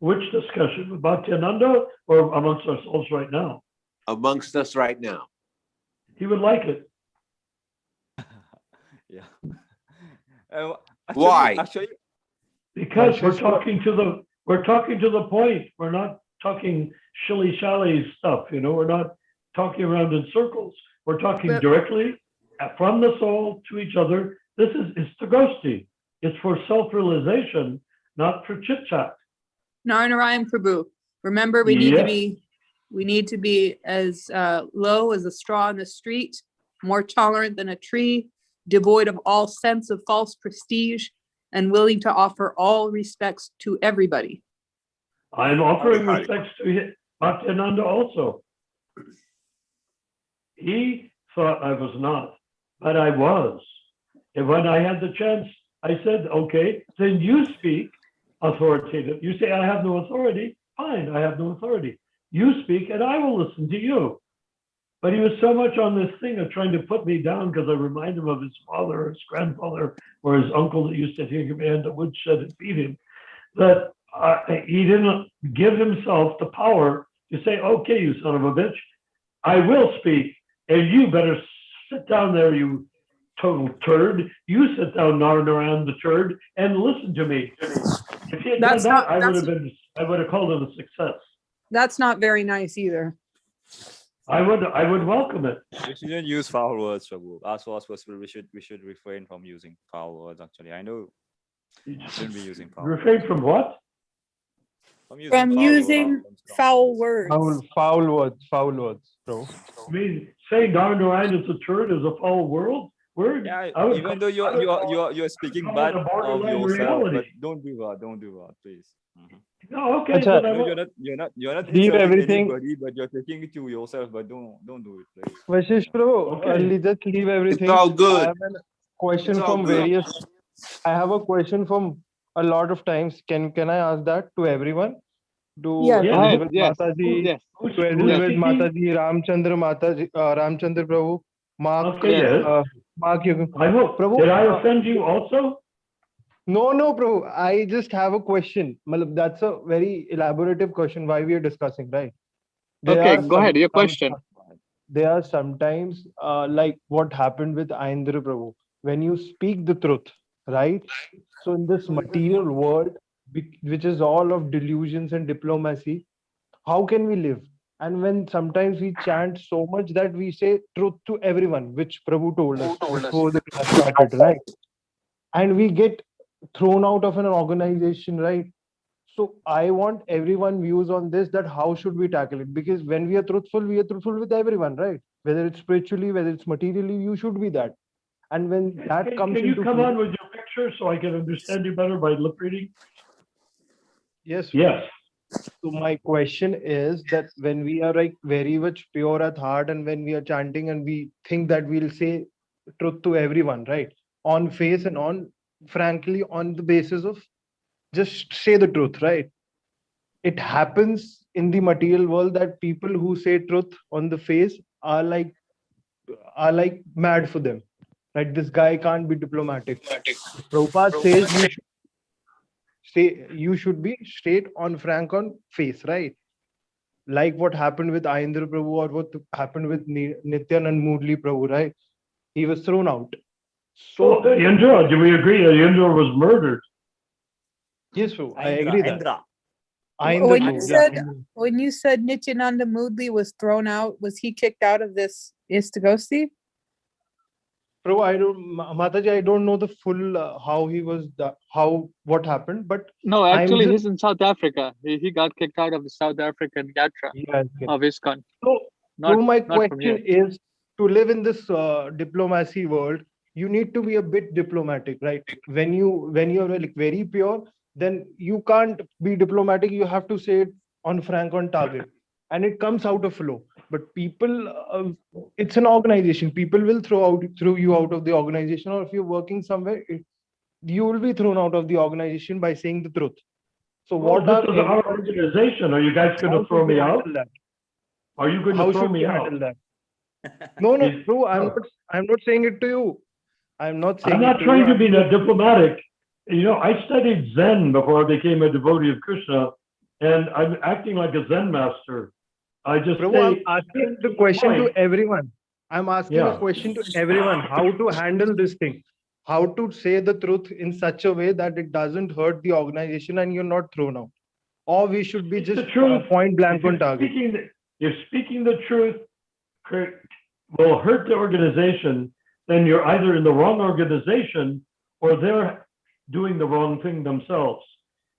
Which discussion? With Bhaktivedanta or amongst ourselves right now? Amongst us right now. He would like it. Yeah. Actually- Why? Actually, Because we're Krishna- talking to the point. We're not talking shilly-shally stuff, we're not talking around in circles. We're talking But- directly from the soul to each other. This is istagosti. It's for self-realization, not for chit-chat. Narnarayan Prabhu, remember we need to be as low as a straw in the street, more tolerant than a tree, devoid of all sense of false prestige, and willing to offer all respects to everybody. I'm offering Hare. respects to Bhaktivedanta also. He thought I was not, but I was. And when I had the chance, I said, okay, then you speak authoritative. You say, I have no authority. Fine, I have no authority. You speak and I will listen to you. But he was so much on this thing of trying to put me down because I remind him of his father or his grandfather or his uncle that used to take him behind the woodshed and beat him, that he didn't give himself the power to say, okay, you son of a bitch, I will speak, and you better sit down there, you total turd. You sit down, Narayan the turd, and listen to me. If he had done That's that, not- I that's- would have called it a success. That's not very nice either. I would welcome it. we shouldn't use foul words, Prabhu. As far as possible, we should refrain from using foul words. Actually, I know we shouldn't be using foul. Refrain from what? From foul using words, from strong foul words. words. Foul words, bro. I mean, saying Narayan is a turd is a foul word. Yeah, I would even call- though I would call- you're speaking call it bad a of borderline yourself, but reality. don't do that, please. Mhm. No, okay, Acha. then I No, will. you're not Leave insulting everything- anybody, but you're taking it to yourself. But don't do it, please. Vashish, bro, Okay. just leave everything. all good. I have a question It's all from good. various. I have a question from a lot of times. Can I ask that to everyone? To Yes. Elizabeth Yes. Mataji, Yes. Who's to Elizabeth speaking? Mataji, Ramchandra Mataji, Ramchandra Prabhu, Mark, Okay, yes. Mark, you. I hope. Prabhu, Did I offend you also? No, Prabhu. I just have a question. Malab, that's a very elaborative question. Why we are discussing, right? There Okay, are go ahead. Your some- question. There are sometimes like what happened with Aindra Prabhu. When you speak the truth, right? So in this material world, which is all of delusions and diplomacy, how can we live? And when sometimes we chant so much that we say truth to everyone, which Prabhu told us before the class started, right? And we get thrown out of an organization, right? So I want everyone views on this, that how should we tackle it? Because when we are truthful with everyone, right? Whether it's spiritually, whether it's materially, you should be that. And when that comes Can you into come play- on with your picture so I can understand you better by lip reading? Yes. Yes. So my question is that when we are like very much pure at heart and when we are chanting and we think that we'll say truth to everyone, right? On face and on frankly, on the basis of just say the truth, right? It happens in the material world that people who say truth on the face are like mad for them, right? This guy can't be diplomatic. Prabhupada says you should be straight on frank on face, right? Like what happened with Ayendra Prabhu or what happened with Nityanand Murli Prabhu, right? He was thrown out. So So Indra, do we agree that Indra was murdered? yes, Prabhu, I Indra, agree that Indra. Ayendra When Prabhu, you yeah. said when you said Nityananda Mudli was thrown out, was he kicked out of this Istagosti? Prabhu, Mataji, I don't know the full how he was, what happened, but No, I'm actually, just he's in South Africa. He got kicked out of the South African Yatra yes, yes. of ISKCON. So, Not my not from here. question is, to live in this diplomacy world, you need to be a bit diplomatic, right? When you're like very pure, then you can't be diplomatic. You have to say it on frank, on target, and it comes out of flow. But people, it's an organization. People will throw you out of the organization, or if you're working somewhere, you will be thrown out of the organization by saying the truth. So, Well, what this are is our organization. Are you guys going how to throw should we me out? handle that? Are you going to How throw should we me out? handle that? No, no, Is- bro. I'm no. not. I'm not saying it to you. I'm not saying I'm it not to trying you. to be that diplomatic. I studied Zen before I became a devotee of Krishna, and I'm acting like a Zen master. I just Prabhu, say, I'm asking the question to point. everyone. I'm asking a Yeah. question to everyone. How to handle this thing? How to say the truth in such a way that it doesn't hurt the organization and you're not thrown out? Or we should be Speak just the truth. point blank If on target. speaking the truth will hurt the organization, then you're either in the wrong organization or they're doing the wrong thing themselves.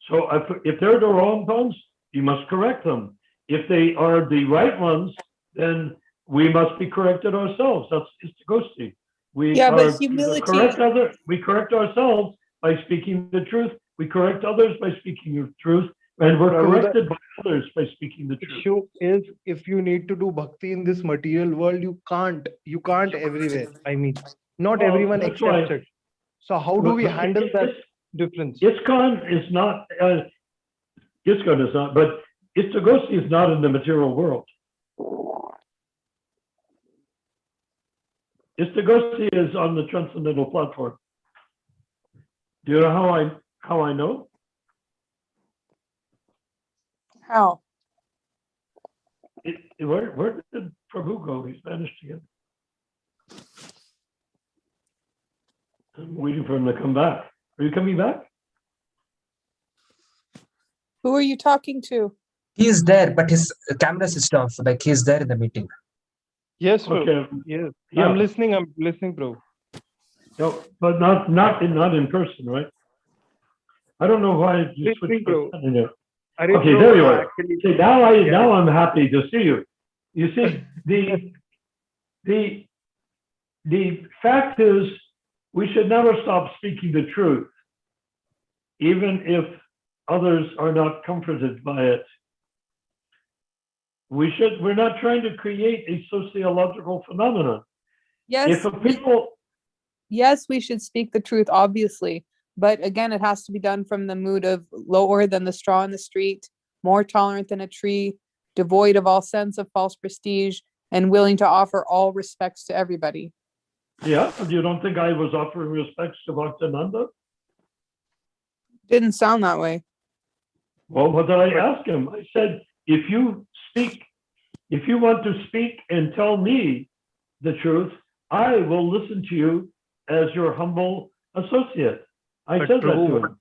So if they're the wrong ones, you must correct them. If they are the right ones, then we must be corrected ourselves. That's Istagosti. We Yeah, but are humility- we correct ourselves by speaking the truth. We correct others by speaking the truth. And we're Prabhu, corrected by others by speaking the truth. issue is, if you need to do bhakti in this material world, you can't. You can't everywhere. I mean, not Well, everyone that's accepts why- it. So how do we handle that difference? ISKCON is not, ISKCON is not, but Istagosti is not in the material world. Istagosti is on the transcendental platform. Do you know how I know? How? Where did Prabhu go? He's vanished again. I'm waiting for him to come back. Are you coming back? Who are you talking to? He is there, but his camera switched off. Like he's there in the meeting. Yes, bro. Okay. Yes. Yeah. I'm listening, bro. No, but not in person, right? I don't know why you Listening, switched. bro. Okay, Bro, there you are. actually- See, now I'm happy to see you. You see, the fact is, we should never stop speaking the truth, even if others are not comforted by it. We're not trying to create a sociological phenomenon. Yes, yes, we should speak the truth, obviously. But again, it has to be done from the mood of lower than the straw in the street, more tolerant than a tree, devoid of all sense of false prestige, and willing to offer all respects to everybody. Yeah, you don't think I was offering respects to Bhaktananda? Didn't sound that way. Well, what did I ask him? I said, if you want to speak and tell me the truth, I will listen to you as your humble associate. I But said that Prabhu, to him.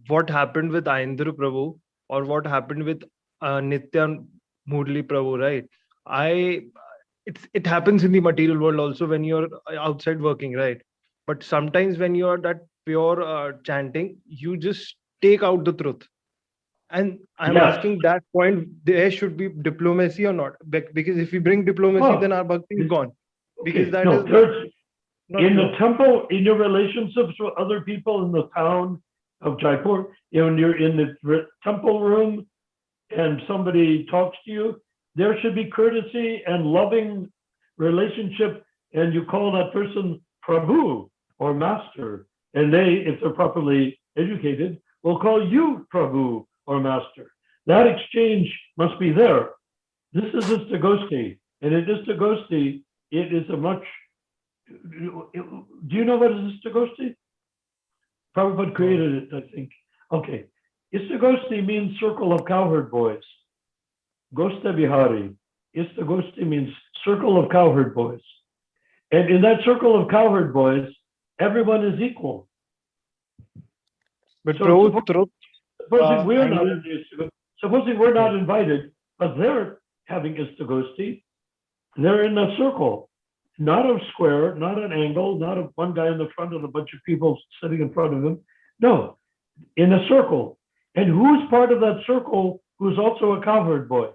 what happened with Ayendra Prabhu or what happened with Nityan Murli Prabhu, right? It happens in the material world also when you're outside working, right? But sometimes when you're that pure chanting, you just take out the truth. And I'm Yes. asking that point, there should be diplomacy or not? Because if we bring diplomacy, Oh, then our bhakti is gone. Because Okay, that no, is there's, not in pure. the temple, in your relationships with other people in the town of Jaipur, when you're in the temple room and somebody talks to you, there should be courtesy and loving relationship, and you call that person Prabhu or master. And they, if they're properly educated, will call you Prabhu or master. That exchange must be there. This is Istagosti. And in Istagosti, it is a much, do you know what is Istagosti? Prabhupada created it, I think. Okay. Istagosti means circle of cowherd boys. Gosta Vihari. Istagosti means circle of cowherd boys. And in that circle of cowherd boys, everyone is equal. But So Prabhu, supposing we're not invited, but they're having Istagosti, they're in a circle, not a square, not an angle, not a one guy in the front and a bunch of people sitting in front of him. No, in a circle. And who's part of that circle who's also a cowherd boy?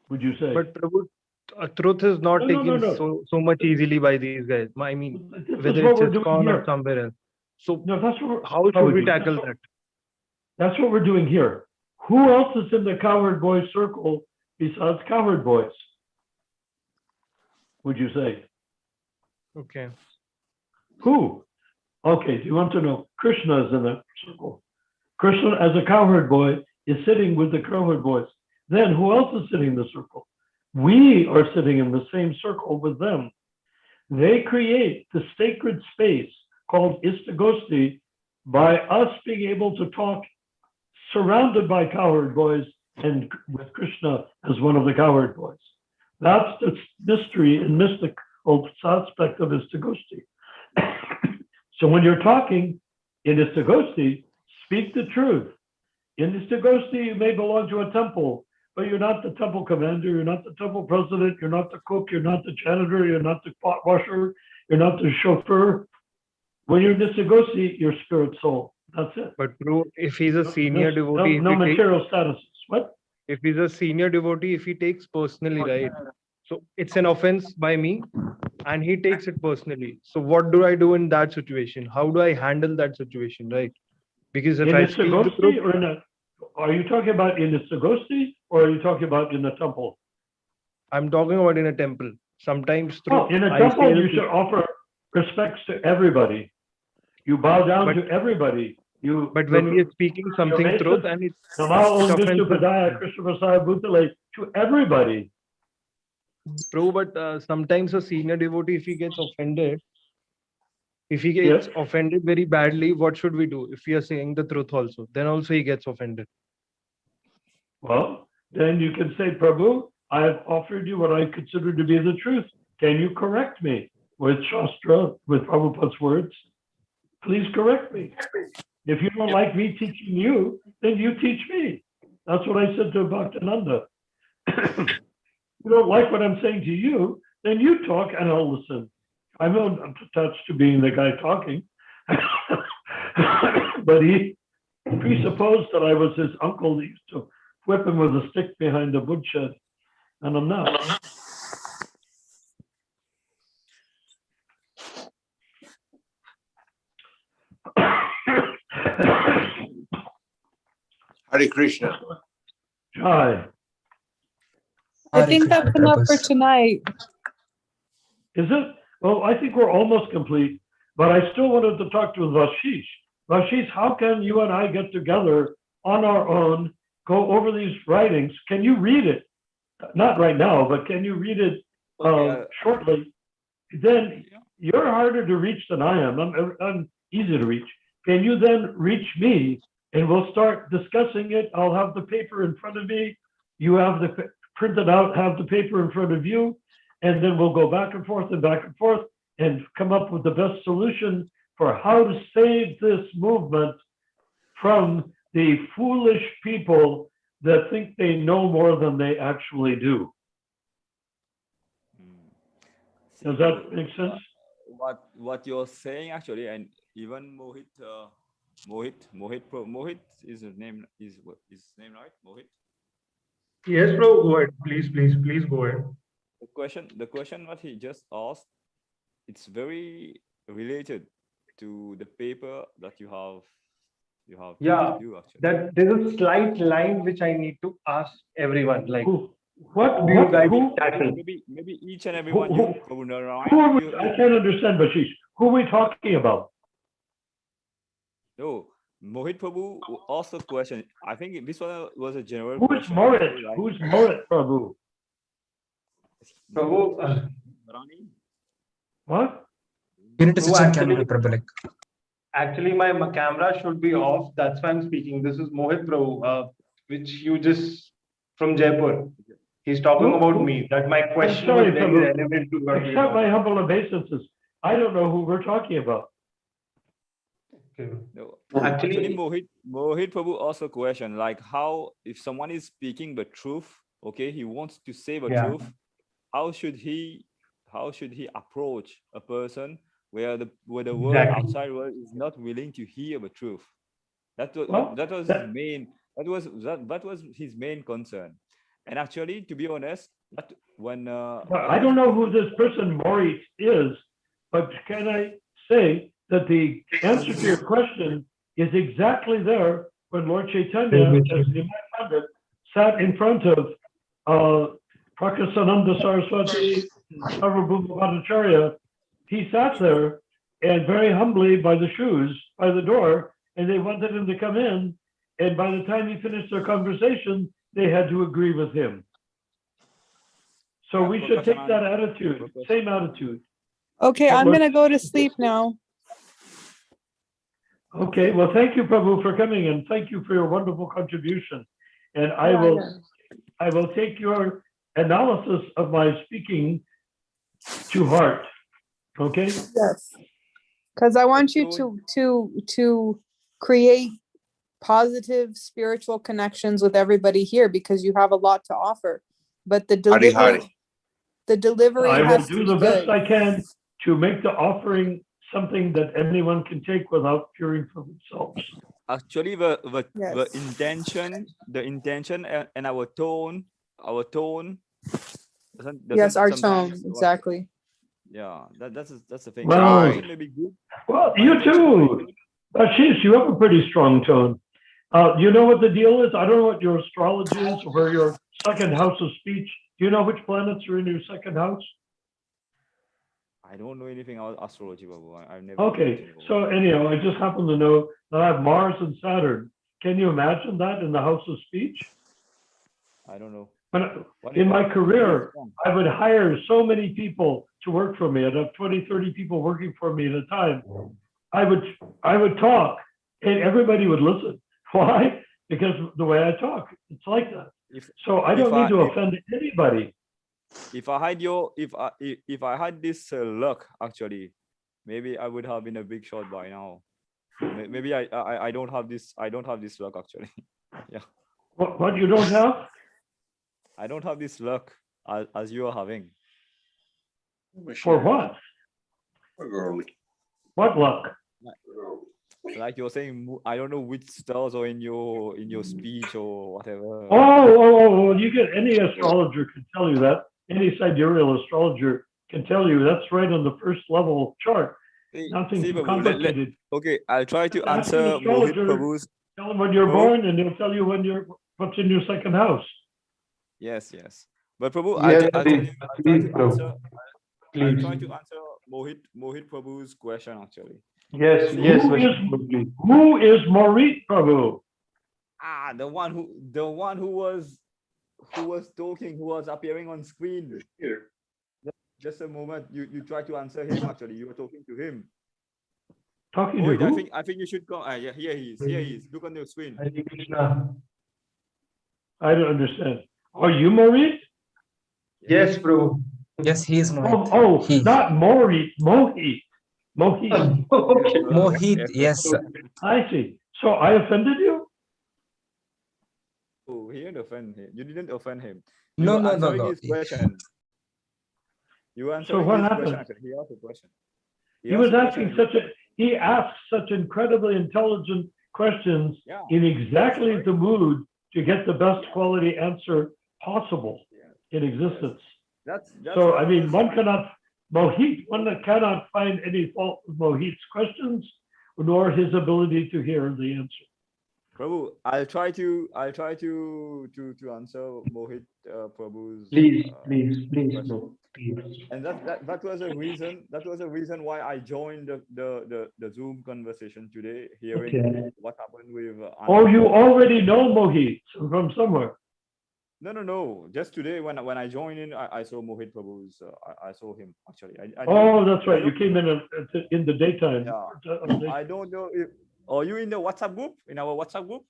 Would you say? But Prabhu, truth is not taken so much easily by these guys. I mean, whether it's ISKCON or somewhere else. So how should we tackle that? That's what we're doing here. Who else is in the cowherd boy circle besides cowherd boys? Would you say? Okay. Who? Okay, do you want to know? Krishna is in that circle. Krishna, as a cowherd boy, is sitting with the cowherd boys. Then who else is sitting in the circle? We are sitting in the same circle with them. They create the sacred space called Istagosti by us being able to talk surrounded by cowherd boys and with Krishna as one of the cowherd boys. That's the mystery and mystical aspect of Istagosti. So when you're talking in Istagosti, speak the truth. In Istagosti, you may belong to a temple, but you're not the temple commander, you're not the temple president, you're not the cook, you're not the janitor, you're not the pot washer, you're not the chauffeur. When you're in Istagosti, you're spirit soul. That's it. But bro, if he's a senior devotee, no material statuses. What? If he's a senior devotee, if he takes personally, right? So it's an offense by me and he takes it personally. So what do I do in that situation? How do I handle that situation, right? Because if I speak the truth, or are you talking about in the Istagosti or are you talking about in the temple? I'm talking about in a temple. Sometimes through in a temple, you should offer respects to everybody. You bow down to everybody. But when we are speaking something truth and it's to everybody. True, but sometimes a senior devotee, if he gets offended, offended very badly, what should we do? If we are saying the truth also, then also he gets offended. Well, then you can say, Prabhu, I have offered you what I consider to be the truth. Can you correct me with Shastra, with Prabhupada's words? Please correct me. If you don't like me teaching you, then you teach me. That's what I said to Bhaktananda. If you don't like what I'm saying to you, then you talk and I'll listen. I'm not attached to being the guy talking. But he presupposed that I was his uncle. He used to whip him with a stick behind the woodshed. And I'm not. Hare Krishna. Hi. I think that's enough for tonight. Is it? Well, I think we're almost complete, but I still wanted to talk to Vashish. Vashish, how can you and I get together on our own, go over these writings? Can you read it? Not right now, but can you read it shortly? Then you're harder to reach than I am. I'm easy to reach. Can you then reach me and we'll start discussing it? I'll have the paper in front of me. You have the printed out, have the paper in front of you, and then we'll go back and forth and come up with the best solution for how to save this movement from the foolish people that think they know more than they actually do. Does that make sense? What you're saying actually, and even Mohit is his name, is his name, right? Mohit. Yes, bro. Go ahead, please go ahead. The question what he just asked, it's very related to the paper that you have Yeah, to do actually. that there's a slight line which I need to ask everyone. Like, What do you guys who tackle? Maybe each and every one, who, you, Prabhu Narayan, who are we, you, I can't understand, Bashish. Who are we talking about? no, Mohit Prabhu also question. I think this one was a general Who's question. Morit? Actually, like, Who's Morit Prabhu? Prabhu, Rani? What? You need to switch on actually, camera, Prabhu. Like, actually, my camera should be off. That's why I'm speaking. This is Mohit Prabhu, which you just from Jaipur. He's talking about me. That my question sorry, was very Prabhu. relevant to what we Accept my talking. humble obeisances. I don't know who we're talking about. Okay. No, Actually, Mohit Prabhu also question like how if someone is speaking the truth, okay, he wants to say the yeah. truth, how should he approach a person where the world Exactly. outside world is not willing to hear the truth? That was Well, that was his main that was his main concern. And actually, to be honest, that when Well, when I don't these know who people- this person Morit is, but can I say that the answer to your question is exactly there when Lord Chaitanya, as the Pandit, sat in front of Prakasananda Saraswati, Sarvabhauma Bhattacharya. He sat there and very humbly by the shoes, by the door, and they wanted him to come in. And by the time he finished their conversation, they had to agree with him. So Yeah, we should take Prakasananda- that attitude, same attitude. Okay, But I'm Lord- gonna go to sleep now. Okay, well, thank you, Prabhu, for coming, and thank you for your wonderful contribution. And I will take your analysis of my speaking to heart. Okay? Yes. Because I want you to create positive spiritual connections with everybody here because you have a lot to offer. But the Hare delivery, Hare. the delivery I will has to do be the best good. I can to make the offering something that anyone can take without fearing for themselves. actually the Yes. intention and our tone Yes, our tone, sometimes exactly. yeah, that's the thing. Well, The intention may be good. Well, My you intention may be too. good. Ashish, you have a pretty strong tone. You know what the deal is? I don't know what your astrology is or your second house of speech. Do you know which planets are in your second house? I don't know anything about astrology, Babu. I've never Okay, so anyhow, I just happen to know that I have Mars and Saturn. Can you imagine that in the house of speech? I don't know. In my career, I would hire so many people to work for me. I'd have 20, 30 people working for me at a time. I would talk and everybody would listen. Why? Because the way I talk, it's like that. So I don't need to offend anybody. If I had if I had this luck, actually, maybe I would have been a big shot by now. Maybe I don't have this luck actually. Yeah. What you don't have? I don't have this luck as you are having. For what? What luck? Like you're saying, I don't know which stars are in your speech or whatever. Oh, you get any astrologer can tell you that. Any sidereal astrologer can tell you that's right on the first level chart. Nothing too complicated. Okay, I'll try to Ask an answer Mohit astrologer, Prabhu's. tell them when you're born, and they'll tell you what's in your second house. Yes. But Prabhu, Yes, I'll please, try to answer Mohit Prabhu's question actually. Yes, See, yes. Who is Morit Prabhu? The one who was talking, who was appearing on screen. Here. Just a moment. You try to answer him actually. You were talking to him. Talking Mohit, to who? I think you should come. Yeah, here he is. Look on the screen. Hare Krishna. I don't understand. Are you Morit? Yes, bro. yes, he is Mohit. Oh, He. not Morit, Mohit. Mohit. Okay. Mohit, yes. I see. So I offended you? Oh, he didn't offend him. You didn't offend him. No, were no, no, answering no. his question. You were So answering what his happened? question actually. He asked a question. He asked such incredibly intelligent questions Yeah. in exactly the mood to get the best quality answer possible in existence. That's So, what I mean, was one my- cannot find any fault with Mohit's questions, nor his ability to hear the answer. Prabhu, I'll try to answer Mohit Prabhu's Please, question. no, please. And that was a reason. That was a reason why I joined the Zoom conversation today, hearing Okay. what happened with. Oh, Anand. you already know Mohit from somewhere. No. Just today, when I joined in, I saw Mohit Prabhu's. I saw him actually. Oh, that's right. I You don't came know. in the daytime. Yeah. I don't know if. Are you in the WhatsApp group? In our WhatsApp group,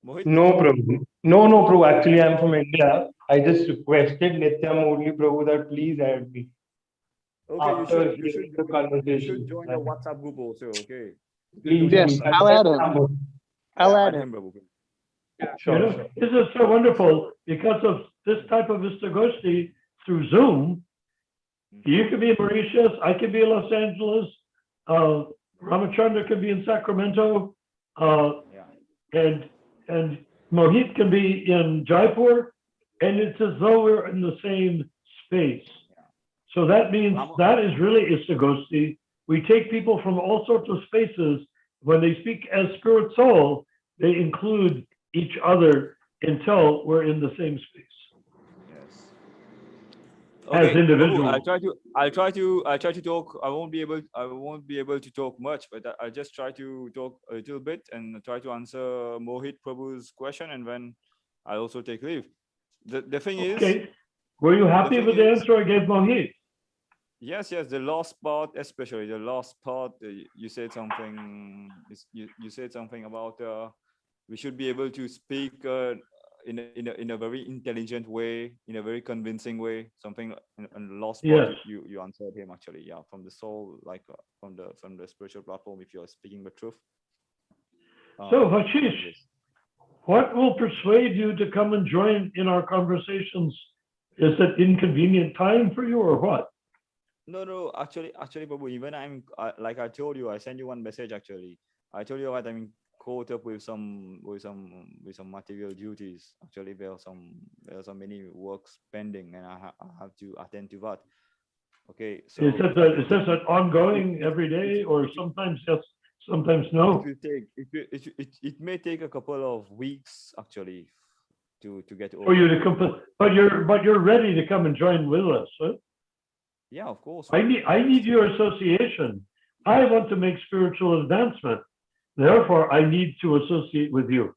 Mohit? No, Prabhu. No, Prabhu. Actually, I'm from India. I just requested Nitya Murli Prabhu that please add me. Okay, After you should hearing the conversation. join the WhatsApp group also. Okay. Please, Yes, please. I'll add him. I'll Yeah, add add him. him, Prabhu. Sure. This is so wonderful because of this type of Vistagosti through Zoom. You could be in Mauritius, I could be in Los Angeles, Ramachandra could be in Sacramento, and Mohit can be in Jaipur, and it's as though we're in the same space. So that means that is really Istagosti. We take people from all sorts of spaces. When they speak as spirit soul, they include each other until we're in the same space. Yes. As Okay, individuals. Prabhu, I'll try to talk. I won't be able to talk much, but I'll just try to talk a little bit and try to answer Mohit Prabhu's question, and then I also take leave. The thing is. Okay. Were you happy with the answer I gave Mohit? Yes, the last part, especially the last part, you said something. You said something about we should be able to speak in a very intelligent way, in a very convincing way. Something in the last part, Yes. you answered him actually. Yeah, from the soul, like from the spiritual platform. If you are speaking the truth. So Hashish, what will persuade you to come and join in our conversations? Is it inconvenient time for you or what? No. Actually, Prabhu, even like I told you, I sent you one message actually. I told you that I'm caught up with some material duties. Actually, there are some many works pending, and I have to attend to that. Okay, so is this an ongoing every day, or sometimes yes, sometimes no? It may take a couple of weeks actually to get over. For you to complete, but you're ready to come and join with us, huh? Yeah, of course. I need your association. I want to make spiritual advancement. Therefore, I need to associate with you.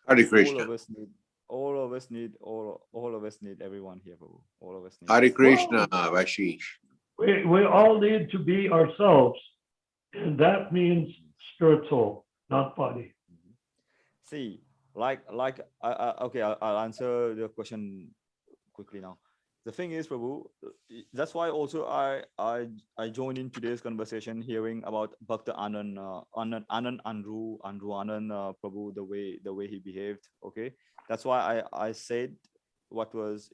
Hare Krishna. All of us need everyone here, Prabhu. All of us need. Hare Krishna, Vashish. We all need to be ourselves, and that means spirit soul, not body. See, okay, I'll answer the question quickly now. The thing is, Prabhu, that's why also I joined in today's conversation, hearing about Bhakta Anand Andrew Anand Prabhu, the way he behaved. Okay, that's why I said what was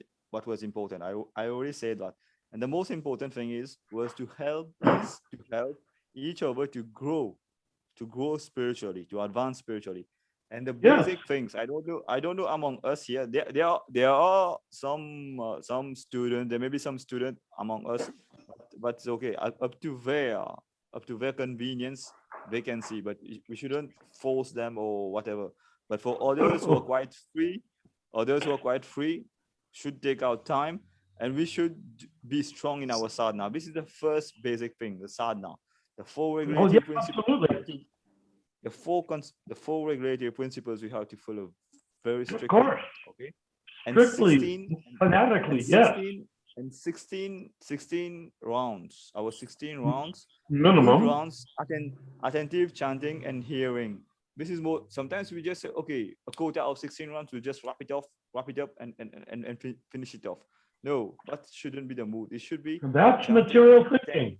important. I already said that, and the most important thing was to help each other to grow spiritually, to advance spiritually. And the basic things, I don't know among us here. There are some students. There may be some student among us, but it's okay. Up to their convenience, they can see. But we shouldn't force them or whatever. But for others who are quite free, should take our time, and we should be strong in our sadhana. This is the first basic thing, the sadhana, the four regulatory principles. Absolutely. The four regulatory principles we have to follow very strictly. Of course. Okay. Strictly, fanatically, yes. And 16 rounds. Our 16 rounds. Minimum. Good rounds, attentive chanting and hearing. This is more. Sometimes we just say, okay, a quota of 16 rounds, we just wrap it up, and finish it off. No, that shouldn't be the mood. It should be. That's material thinking.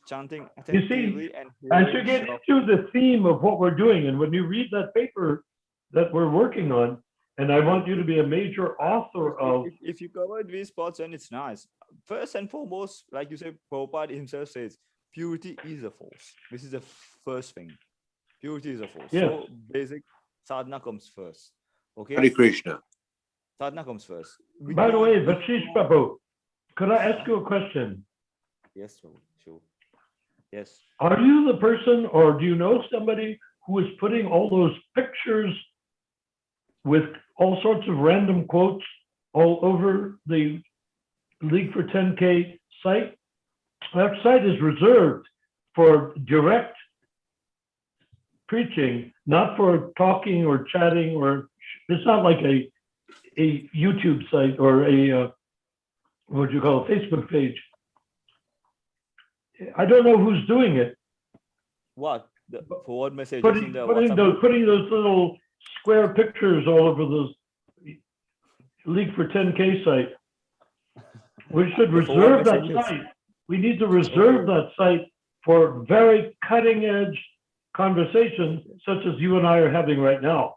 Chanting attentively, and as you get into the theme of what we're doing, and when you read that paper that we're working on, and I want you to be a major author of. If you cover these parts, and it's nice. First and foremost, like you said, Prabhupada himself says, purity is a force. This is the first thing. Purity is a force. Yes. So basic sadhana comes first. Okay. Hare Krishna. Sadhana comes first. By the way, Vashish Prabhu, could I ask you a question? Yes, Prabhu. Sure. Yes. Are you the person, or do you know somebody who is putting all those pictures with all sorts of random quotes all over the League for 10K site. That site is reserved for direct preaching, not for talking or chatting, or it's not like a YouTube site or a what do you call it, Facebook page. I don't know who's doing it. What? The forward messages Putting, in the putting WhatsApp those group? putting those little square pictures all over those League for 10K site. We should The forward reserve that messages. site. We need to reserve that site for very cutting edge conversations such as you and I are having right now.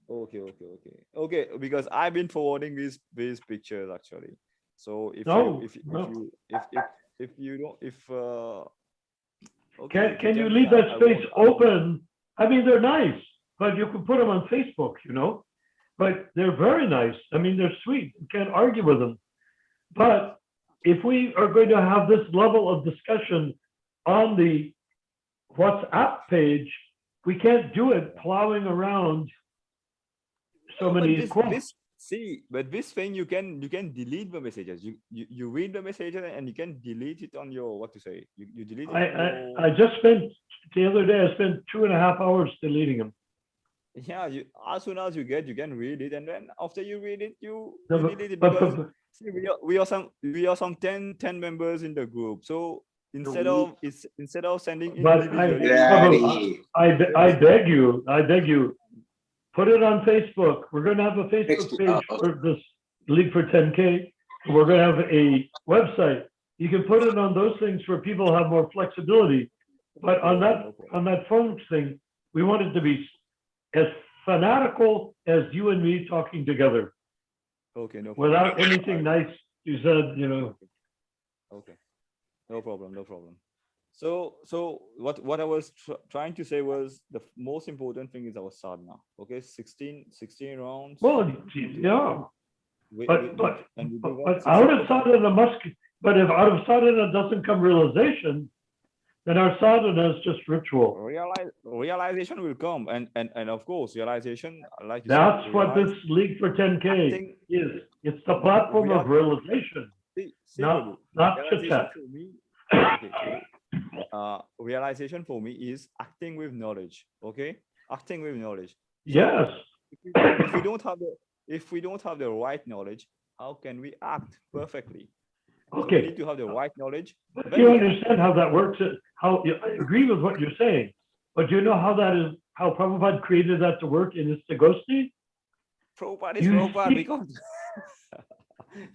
Okay, because I've been forwarding these pictures actually. So if No, you no. if you don't okay, Can you tell me, leave that I space won't. open? I mean, they're nice, but you can put them on Facebook, you know, but they're very nice. I mean, they're sweet. You can't argue with them. But if we are going to have this level of discussion on the WhatsApp page, we can't do it plowing around so No, but many quotes. but this thing you can delete the messages. You read the messages and you can delete it on your what to say. You delete it. I just spent the other day. I spent 2.5 hours deleting them. Yeah, as soon as you get, you can read it, and then after you read it, you No, delete it, but because see, we are some 10 members in the group. So instead of sending but individually, I beg you, put it on Facebook. We're going to have a Facebook page for this League for 10K. We're going to have a website. You can put it on those things where people have more flexibility. But on that phone thing, we want it to be as fanatical as you and me talking together. Okay, no problem. Without anything nice you said, you know. Okay, no problem. So what I was trying to say was the most important thing is our sadhana. Okay, 16 rounds. Well, yeah. But want out of sadhana but if out of sadhana doesn't come realization, then our sadhana is just ritual. Realization will come, and of course realization, like you that's said, what this League for 10K is. It's the platform of realization, not chit chat. Realization for me is acting with knowledge. Okay, acting with knowledge. Yes. If we don't have the right knowledge, how can we act perfectly? Okay. So we need to have the right knowledge. But you understand how that works? I agree with what you're saying, but do you know how Prabhupada created that to work in Istagosti? Prabhupada is Prabhupada because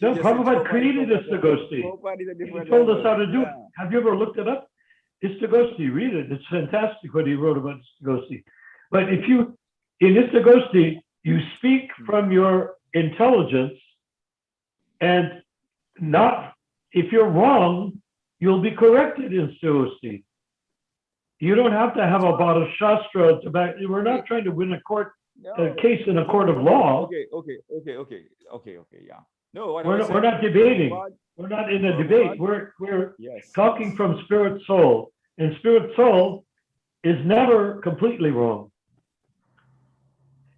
no, Prabhupada created Istagosti. He told us how to do it. Have you ever looked it up? Istagosti, read it. It's fantastic what he wrote about Istagosti. But in Istagosti, you speak from your intelligence, and not, if you're wrong, you'll be corrected in Istagosti. You don't have to have a Bhada Shastra to back. We're not trying to win a case in a court of law. Okay, yeah. No, we're not debating. We're not in a debate. We're talking from spirit soul, and spirit soul is never completely wrong.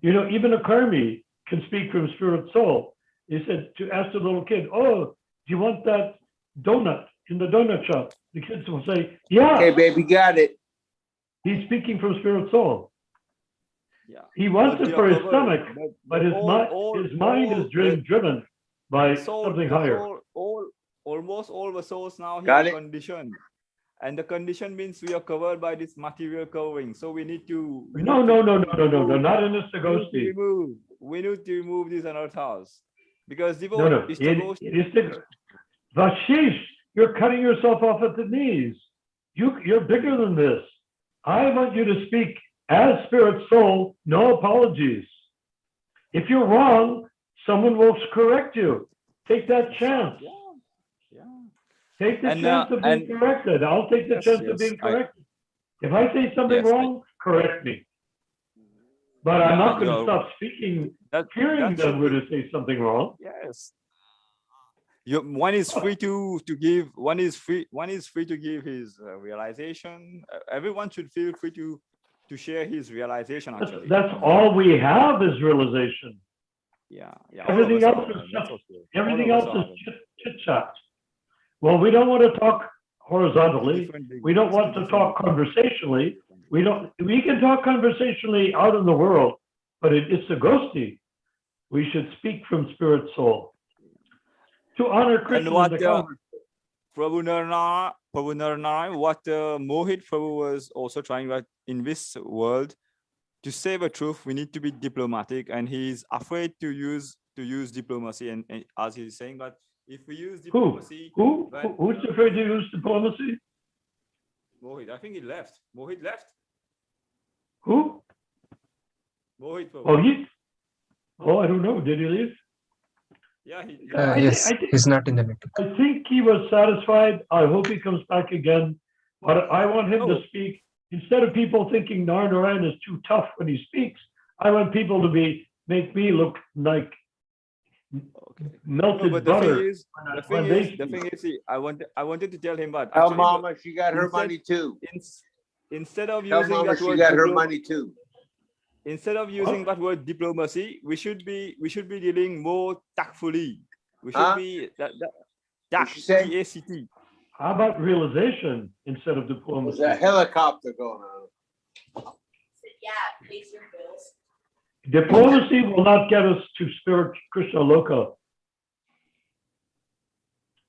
You know, even a karmi can speak from spirit soul. He said to ask the little kid, "Oh, do you want that donut in the donut shop?" The kids will say, "Yeah." Okay, baby, got it. He's speaking from spirit soul. Yeah. He wants it for his stomach, but his mind is driven by something higher. Almost all the souls now here are conditioned. And the condition means we are covered by this material covering. So we need to... No, not in Istagosti. We need to remove this anarthas. Because Vashish, you're cutting yourself off at the knees. You're bigger than this. I want you to speak as spirit soul, no apologies. If you're wrong, someone will correct you. Take that chance. Take the chance of being corrected. I'll take the chance of being corrected. If I say something wrong, correct me. But I'm not going to stop speaking, fearing them to say something wrong. Yes. One is free to give. One is free to give his realization. Everyone should feel free to to share his realization actually. That's all we have is realization. Yeah. Everything else is everything else is chit chat. Well, we don't want to talk horizontally. We don't want to talk conversationally. We can talk conversationally out in the world, but it's a ghosty. We should speak from spirit soul to honor Krishna in the conversation. Prabhu Narayana, what Mohit Prabhu was also trying, that in this world, to say the truth, we need to be diplomatic, and he's afraid to use diplomacy. And as he's saying, that if we use diplomacy, who's afraid to use diplomacy? Mohit, I think he left. Mohit left. Who? Mohit Prabhu. I don't know. Did he leave? Yeah, yes, he's not in the network. I think he was satisfied. I hope he comes back again. But I want him to speak. Instead of people thinking Narayan is too tough when he speaks, I want people to make me look like melted butter. The thing is, I wanted to tell him that. Tell Mama she got her money too. Instead of Tell using Mama that she word, got her money too. Instead of using that word diplomacy, we should be dealing more tactfully. We should be tact. T-A-C-T. How about realization instead of diplomacy? There's a helicopter going on. Yeah, pays your bills. Diplomacy will not get us to spirit Krishna Loka.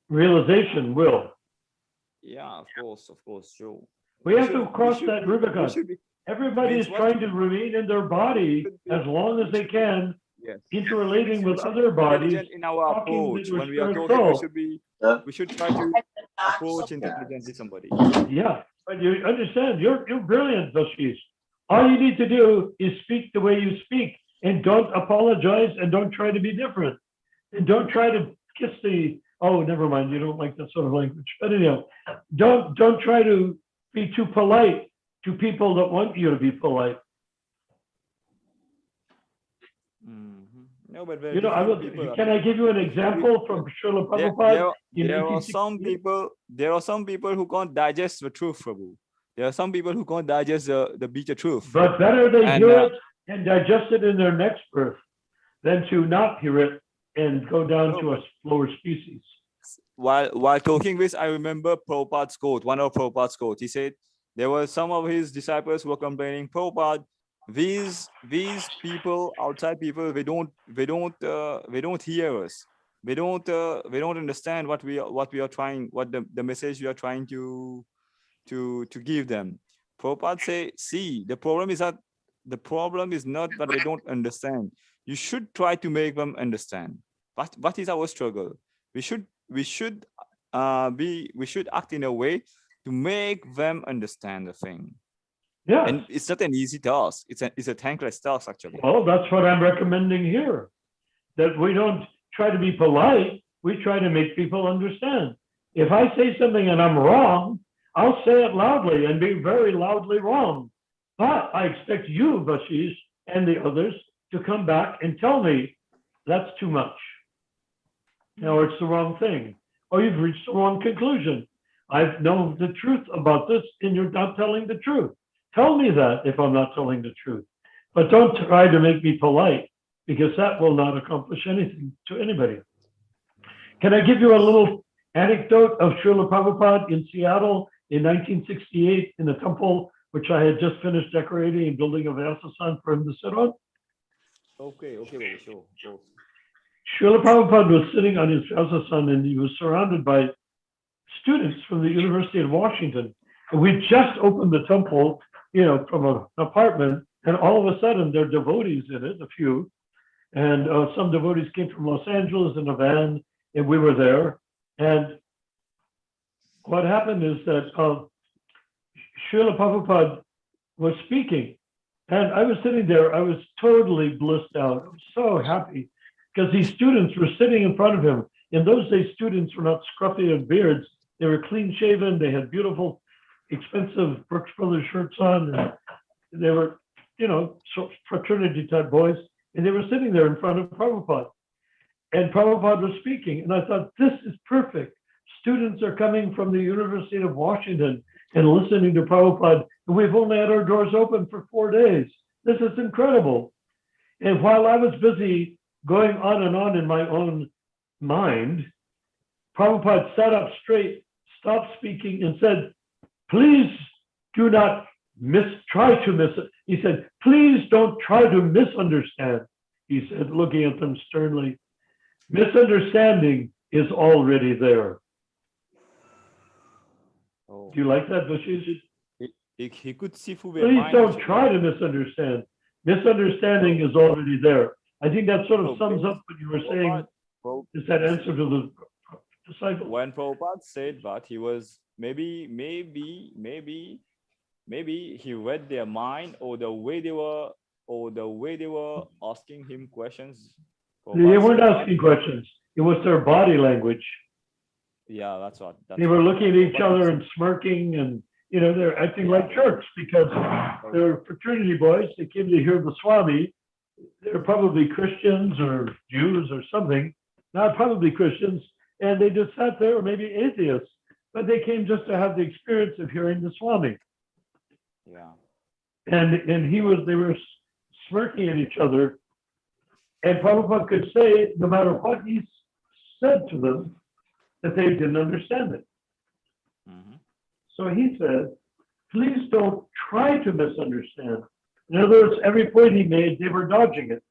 Realization will. Yeah, of course, sure. We have to cross that Rubicon. Everybody is trying to remain in their body as long as they can, interrelating with other bodies. In our approach, when we are talking, we should try to approach intelligently somebody. Yeah, but you understand, you're brilliant, Vashish. All you need to do is speak the way you speak, and don't apologize, and don't try to be different, and don't try to kiss the. Oh, never mind. You don't like that sort of language. But anyhow, don't try to be too polite to people that want you to be polite. No, but can I give you an example from Srila Prabhupada? There are some people who can't digest the truth, Prabhu. There are some people who can't digest the bitter truth. But better they hear it and digest it in their next birth than to not hear it and go down to a lower species. While talking this, I remember Prabhupada's quote, one of Prabhupada's quotes. He said, there were some of his disciples who were complaining, Prabhupada, these people, outside people, they don't hear us. They don't understand what we are trying, what the message we are trying to give them. Prabhupada say, see, the problem is not that they don't understand. You should try to make them understand. What is our struggle? We should act in a way to make them understand the thing. Yeah. And it's not an easy task. It's a thankless task, actually. Well, that's what I'm recommending here. That we don't try to be polite, we try to make people understand. If I say something and I'm wrong, I'll say it loudly and be very loudly wrong. But I expect you, Vashish, and the others to come back and tell me that's too much. Or it's the wrong thing. Or you've reached the wrong conclusion. I know the truth about this and you're not telling the truth. Tell me that if I'm not telling the truth. But don't try to make me polite, because that will not accomplish anything to anybody. Can I give you a little anecdote of Srila Prabhupada in Seattle in 1968 in the temple, which I had just finished decorating and building a Vyasasan for him to sit on? Okay, sure. Srila Prabhupada was sitting on his Vyasasan and he was surrounded by students from the University of Washington. And we just opened the temple, from an apartment, and all of a sudden there are devotees in it, a few. And some devotees came from Los Angeles in a van, and we were there. And what happened is that Srila Prabhupada was speaking, and I was sitting there. I was totally blissed out. I was so happy because these students were sitting in front of him. In those days, students were not scruffy and beards. They were clean shaven. They had beautiful, expensive Brooks Brothers shirts on. And they were, fraternity type boys. And they were sitting there in front of Prabhupada. And Prabhupada was speaking. And I thought, this is perfect. Students are coming from the University of Washington and listening to Prabhupada. And we've only had our doors open for 4 days. This is incredible. And while I was busy going on and on in my own mind, Prabhupada sat up straight, stopped speaking, and said, please do not try to miss it. He said, please don't try to misunderstand. He said, looking at them sternly, misunderstanding is already there. Oh. Do you like that, Vashisha? He could see through their Please mind. don't actually. try to misunderstand. Misunderstanding is already there. I think that sort of sums up what you were saying. Is that answer to the disciple? When Prabhupada said that, he was maybe he read their mind, or the way they were asking him questions. They Prabhupada weren't said that. asking questions. It was their body language. Yeah, that's what. They were looking at each other and smirking, and they're acting like jerks because they're fraternity boys. They came to hear the Swami. They're probably Christians or Jews or something, not probably Christians, and they just sat there, or maybe atheists, but they came just to have the experience of hearing the Swami. Yeah. And they were smirking at each other, and Prabhupada could say, no matter what he said to them, that they didn't understand it. Mm-hmm. So he said, please don't try to misunderstand. In other words, every point he made, they were dodging it.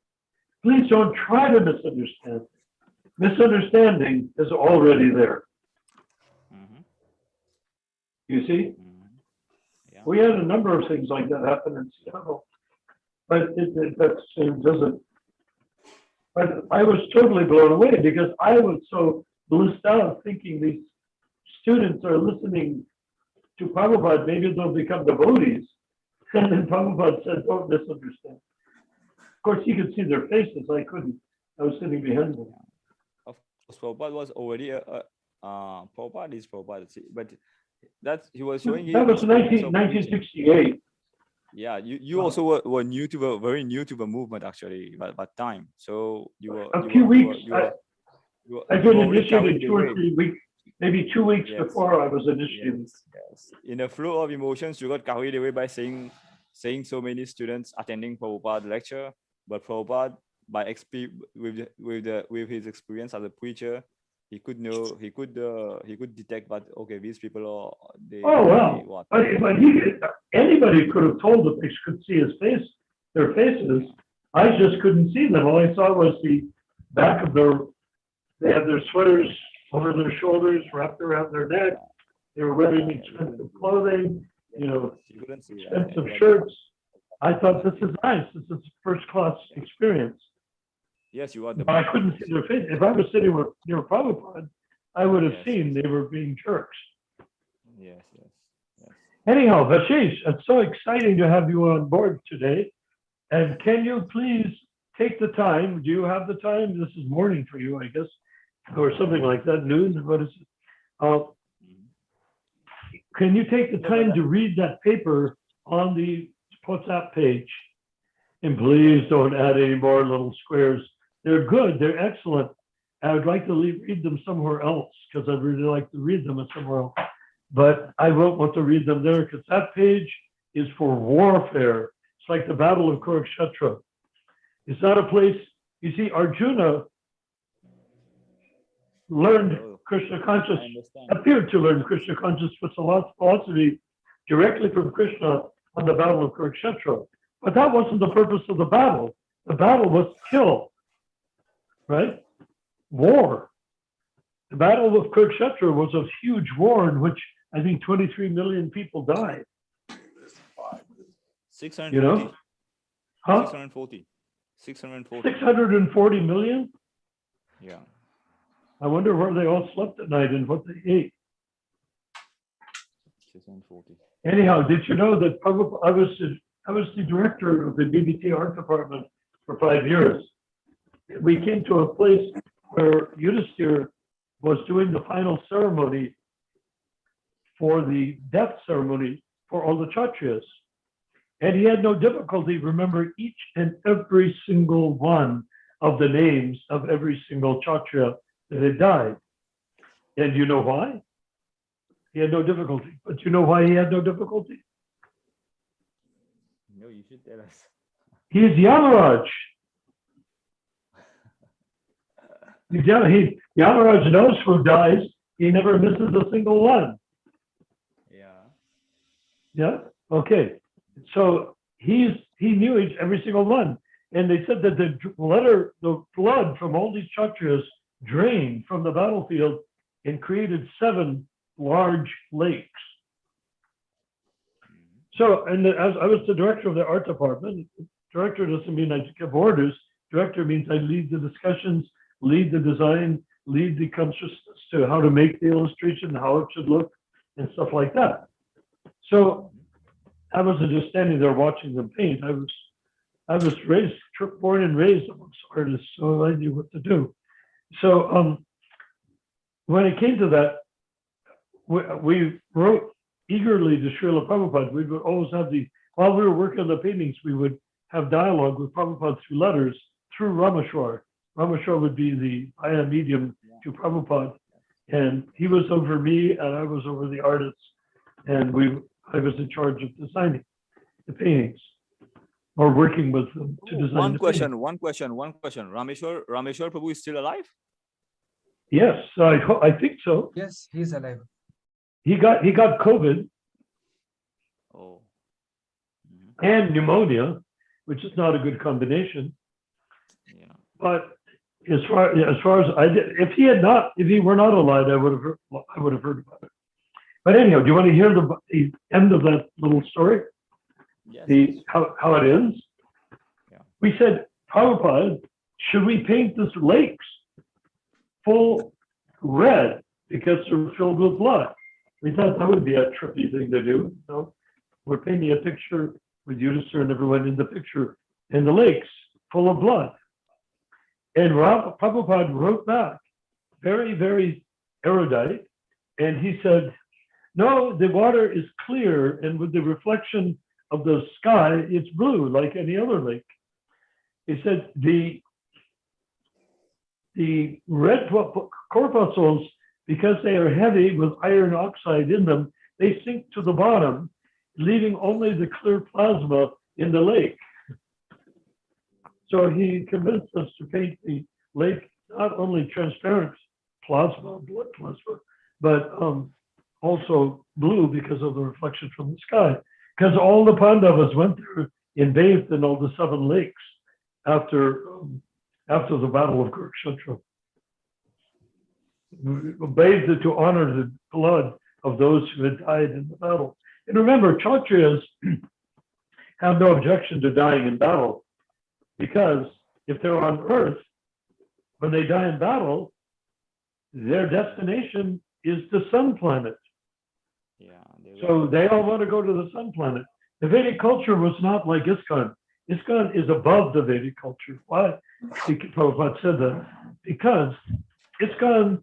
Please don't try to misunderstand. Misunderstanding is already there. Mm-hmm. You see? Mm-hmm. Yeah. We had a number of things like that happen in Seattle, but it doesn't. But I was totally blown away because I was so blissed out thinking these students are listening to Prabhupada, maybe they'll become devotees. And then Prabhupada said, don't misunderstand. Of course, he could see their faces. I couldn't. I was sitting behind them. Of course, Prabhupada was already Prabhupada is Prabhupada, but he was showing. That was 1968. Yeah, you also were very new to the movement actually at that time. So you were a few weeks. I've been already initiated carried 2 or away. 3 weeks, maybe 2 weeks Yes. before I was initiated. Yes. In a flow of emotions, you got carried away by saying so many students attending Prabhupada lecture, but Prabhupada, with his experience as a preacher, he could detect that okay, these people are they. Oh well, they, what? but anybody could have told that they could see their faces. I just couldn't see them. All I saw was the back of they had their sweaters over their shoulders, wrapped around their neck. They were wearing expensive clothing, expensive shirts. I thought, this is nice. This is first-class experience. Yes, you are. But I couldn't see their face. If I was sitting near Prabhupada, I would have seen they were being jerks. Yes. Anyhow, Vashish, it's so exciting to have you on board today. And can you please take the time? Do you have the time? This is morning for you, I guess, or something like that, noon. What is it? Can you take the time to read that paper on the WhatsApp page? And please don't add any more little squares. They're good. They're excellent. I would like to read them somewhere else because I'd really like to read them somewhere else. But I won't want to read them there because that page is for warfare. It's like the Battle of Kurukshetra. It's not a place, you see, Arjuna learned Krishna consciousness, appeared to learn Krishna conscious philosophy directly from Krishna on the Battle of Kurukshetra. But that wasn't the purpose of the battle. The battle was kill, right? War. The Battle of Kurukshetra was a huge war in which I think 23 million people died. 640. You know? Huh? 640. 640 million? Yeah. I wonder where they all slept at night and what they ate. 640. Anyhow, did you know that I was the director of the BBT art department for 5 years. We came to a place where Yudhisthira was doing the final ceremony for the death ceremony for all the Kshatriyas. And he had no difficulty remembering each and every single one of the names of every single Kshatriya that had died. And you know why? He had no difficulty. But you know why he had no difficulty? No, you should tell us. He's Yamaraj. Yamaraj knows who dies. He never misses a single one. Yeah. Yeah. Okay. So he knew every single one, and they said that the blood from all these Kshatriyas drained from the battlefield and created 7 large lakes. So, and as I was the director of the art department, director doesn't mean I give orders. Director means I lead the discussions, lead the design, lead the consciousness to how to make the illustration, how it should look, and stuff like that. So I wasn't just standing there watching them paint. I was born and raised amongst artists, so I knew what to do. So when it came to that, we wrote eagerly to Srila Prabhupada. We would always have while we were working on the paintings, we would have dialogue with Prabhupada through letters through Rameshwar. Rameshwar would be the via medium to Prabhupada. And he was over me and I was over the artists. And I was in charge of designing the paintings or working with them to design One the question. paintings. Rameshwar Prabhu is still alive? Yes, I think so. Yes, he's alive. He got COVID Oh. and pneumonia, which is not a good combination. Yeah. But as far as I did, if he were not alive, I would have heard about it. But anyhow, do you want to hear the end of that little story? Yes. How it ends? Yeah. We said, Prabhupada, should we paint this lakes full red because they're filled with blood? We thought that would be a trippy thing to do. So we're painting a picture with Yudhisthira and everyone in the picture, and the lakes full of blood. And Prabhupada wrote back, very, very erudite, and he said, no, the water is clear, and with the reflection of the sky, it's blue like any other lake. He said the red corpuscles, because they are heavy with iron oxide in them, they sink to the bottom, leaving only the clear plasma in the lake. So he convinced us to paint the lake not only transparent plasma, blood plasma, but also blue because of the reflection from the sky. Because all the Pandavas went there and bathed in all the 7 lakes after the Battle of Kurukshetra. Bathed to honor the blood of those who had died in the battle. And remember, Kshatriyas have no objection to dying in battle, because if they're on earth, when they die in battle, their destination is the sun planet. Yeah. So they all want to go to the sun planet. The Vedic culture was not like ISKCON. ISKCON is above the Vedic culture. Why? Prabhupada said that. Because ISKCON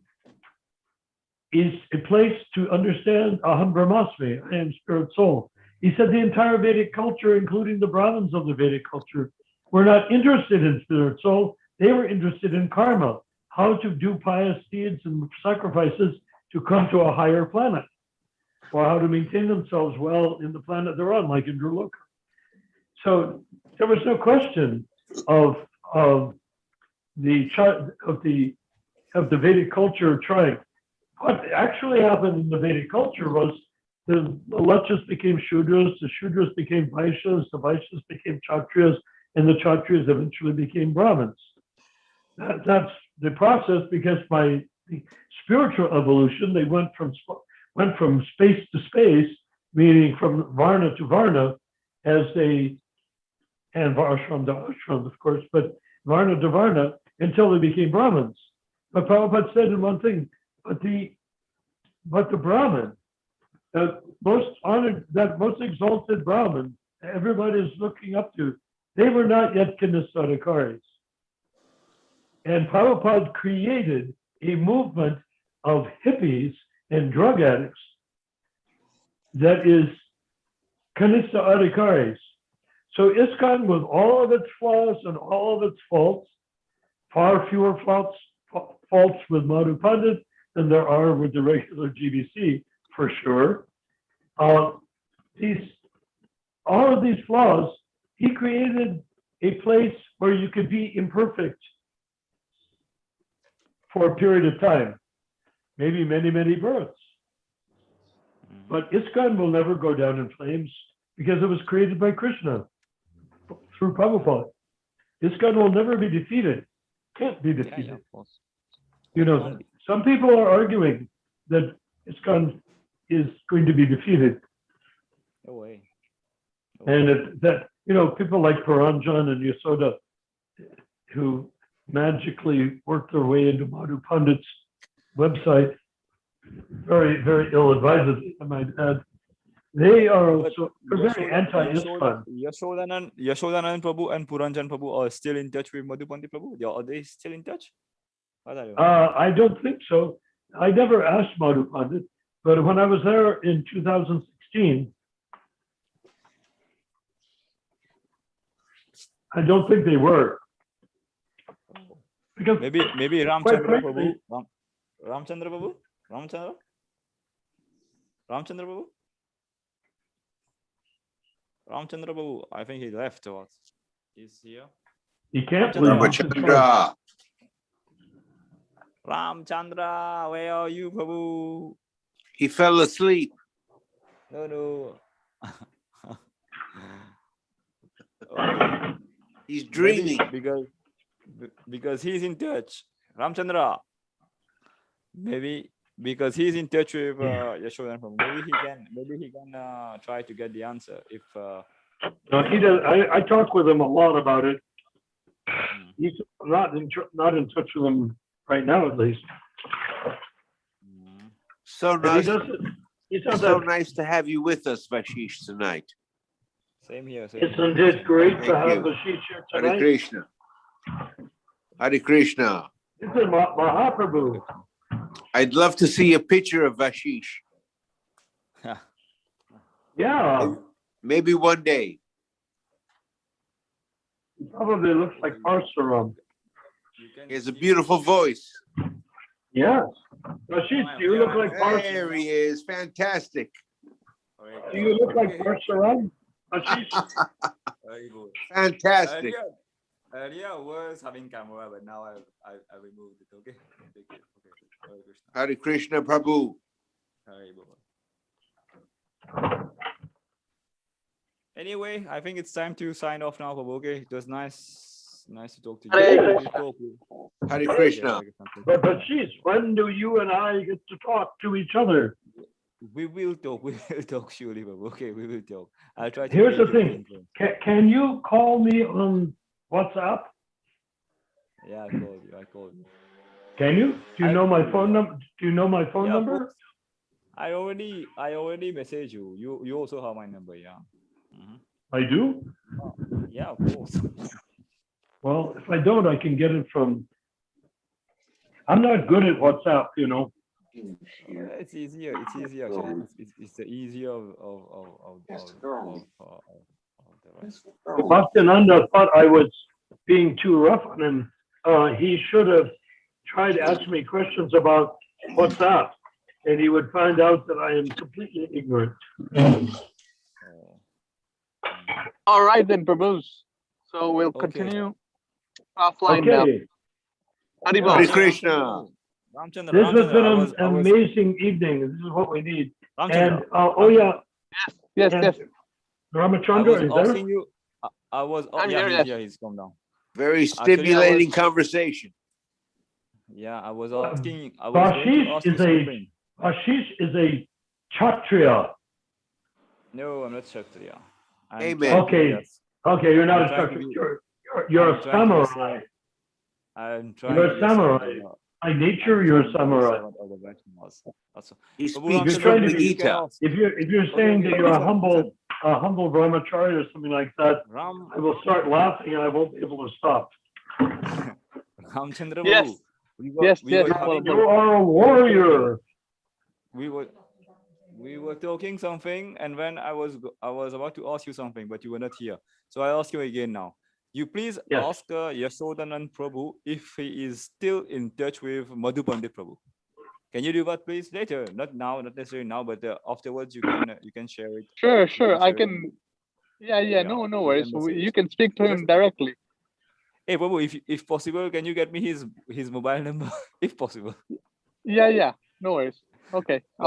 is a place to understand Aham Brahmasmi, I am spirit soul. He said the entire Vedic culture, including the Brahmins of the Vedic culture, were not interested in spirit soul. They were interested in karma, how to do pious deeds and sacrifices to come to a higher planet, or how to maintain themselves well in the planet they're on, like in Druloka. So there was no question of the Vedic culture trying. What actually happened in the Vedic culture was the Lechas became Shudras, the Shudras became Vaishyas, the Vaishyas became Kshatriyas, and the Kshatriyas eventually became Brahmins. That's the process, because by the spiritual evolution, they went from space to space, meaning from Varna to Varna, and Ashram to Ashram, of course, but Varna to Varna, until they became Brahmins. But Prabhupada said in one thing, but the Brahmin, that most honored, that most exalted Brahmin, everybody is looking up to, they were not yet Kanistadikaris. And Prabhupada created a movement of hippies and drug addicts that is Kanista Adhikaris. So ISKCON, with all of its flaws and all of its faults, far fewer faults with Madhu Pandit than there are with the regular GBC, for sure. All of these flaws, he created a place where you could be imperfect for a period of time, maybe many, many births. But ISKCON will never go down in flames because it was created by Krishna through Prabhupada. ISKCON will never be defeated, can't be defeated. of course. You know, some people are arguing that ISKCON is going to be defeated. No way. And that, you know, people like Paranjan and Yasoda, who magically worked their way into Madhu Pandit's website, very, very ill-advisedly, I might add. They are also very anti-ISKCON. Yashodanand Prabhu and Puranjan Prabhu are still in touch with Madhu Pandit Prabhu? Are they still in touch? I don't think so. I never asked Madhu Pandit, but when I was there in 2016, I don't think they were. Because maybe Ramchandra Prabhu, Ramchandra Prabhu, Ramchandra Prabhu, Ramchandra Prabhu. I think he left. Or he's here. He can't Ramchandra. Ramchandra, where are you, Prabhu? He fell asleep. No. He's dreaming. Because he's in touch. Ramchandra. Maybe because he's in touch with Yashodan Prabhu. Maybe he can try to get the answer. If no, he does. I talk with him a lot about it. He's not in touch with him right now, at least. So nice. So nice to have you with us, Vashish, tonight. Same here. Isn't it great Thank to have you. Vashish here tonight? Hare Krishna. Hare Krishna. This is Mahaprabhu. I'd love to see a picture of Vashish. Yeah. Maybe one day. He probably looks like Parsuram. He has a beautiful voice. Yes. Vashish, do you look like Parsuram? There he is. Fantastic. Do you look like Parsuram? Vashish? Very good. Fantastic. Earlier was having camera, but now I removed it. Okay. Okay. Hare Krishna Prabhu. Anyway, I think it's time to sign off now, Prabhu. Okay, it was nice to talk to you. Hare Krishna. But Vashish, when do you and I get to talk to each other? We will talk. We will talk surely, Prabhu. Okay, we will talk. I'll try to. Here's the thing. Can you call me on WhatsApp? Yeah, I called you. Can you? Do you know my phone number? Do you know my phone number? I already messaged you. You also have my number, yeah. I do? Yeah, of course. Well, if I don't, I can get it from. I'm not good at WhatsApp, you know. It's easier. It's easier actually. It's the easier of the rest. Bhaktananda thought I was being too rough on him. He should have tried to ask me questions about WhatsApp, and he would find out that I am completely ignorant. All right then, Prabhus. So we'll continue offline now. Hare Krishna. This has been an amazing evening. This is what we need. And yes. Ramachandra, is there? I'm here. Yeah, he's come down. Very stimulating conversation. Yeah, I was asking. Vashish is a Kshatriya. No, I'm not Kshatriya. Amen. Okay, you're not a Kshatriya. You're a samurai. You're a samurai. By nature, you're a samurai. He speaks from the Gita. If you're saying that you're a humble brahmachari or something like that, I will start laughing and I won't be able to stop. Ramchandra Yes. Yes. You are a warrior. We were talking something, and when I was about to ask you something, but you were not here. So I ask you again now. You please ask Yashodanand Prabhu if he is still in touch with Madhu Pandit Prabhu. Can you do that, please? Later, not now, not necessarily now, but afterwards you can share it. Sure, You sure. I share it. can. Yeah. No you worries. can message. You can speak to him Just- directly. Hey, Prabhu, if possible, can you get me his mobile number, if possible? Yeah. No worries. Okay.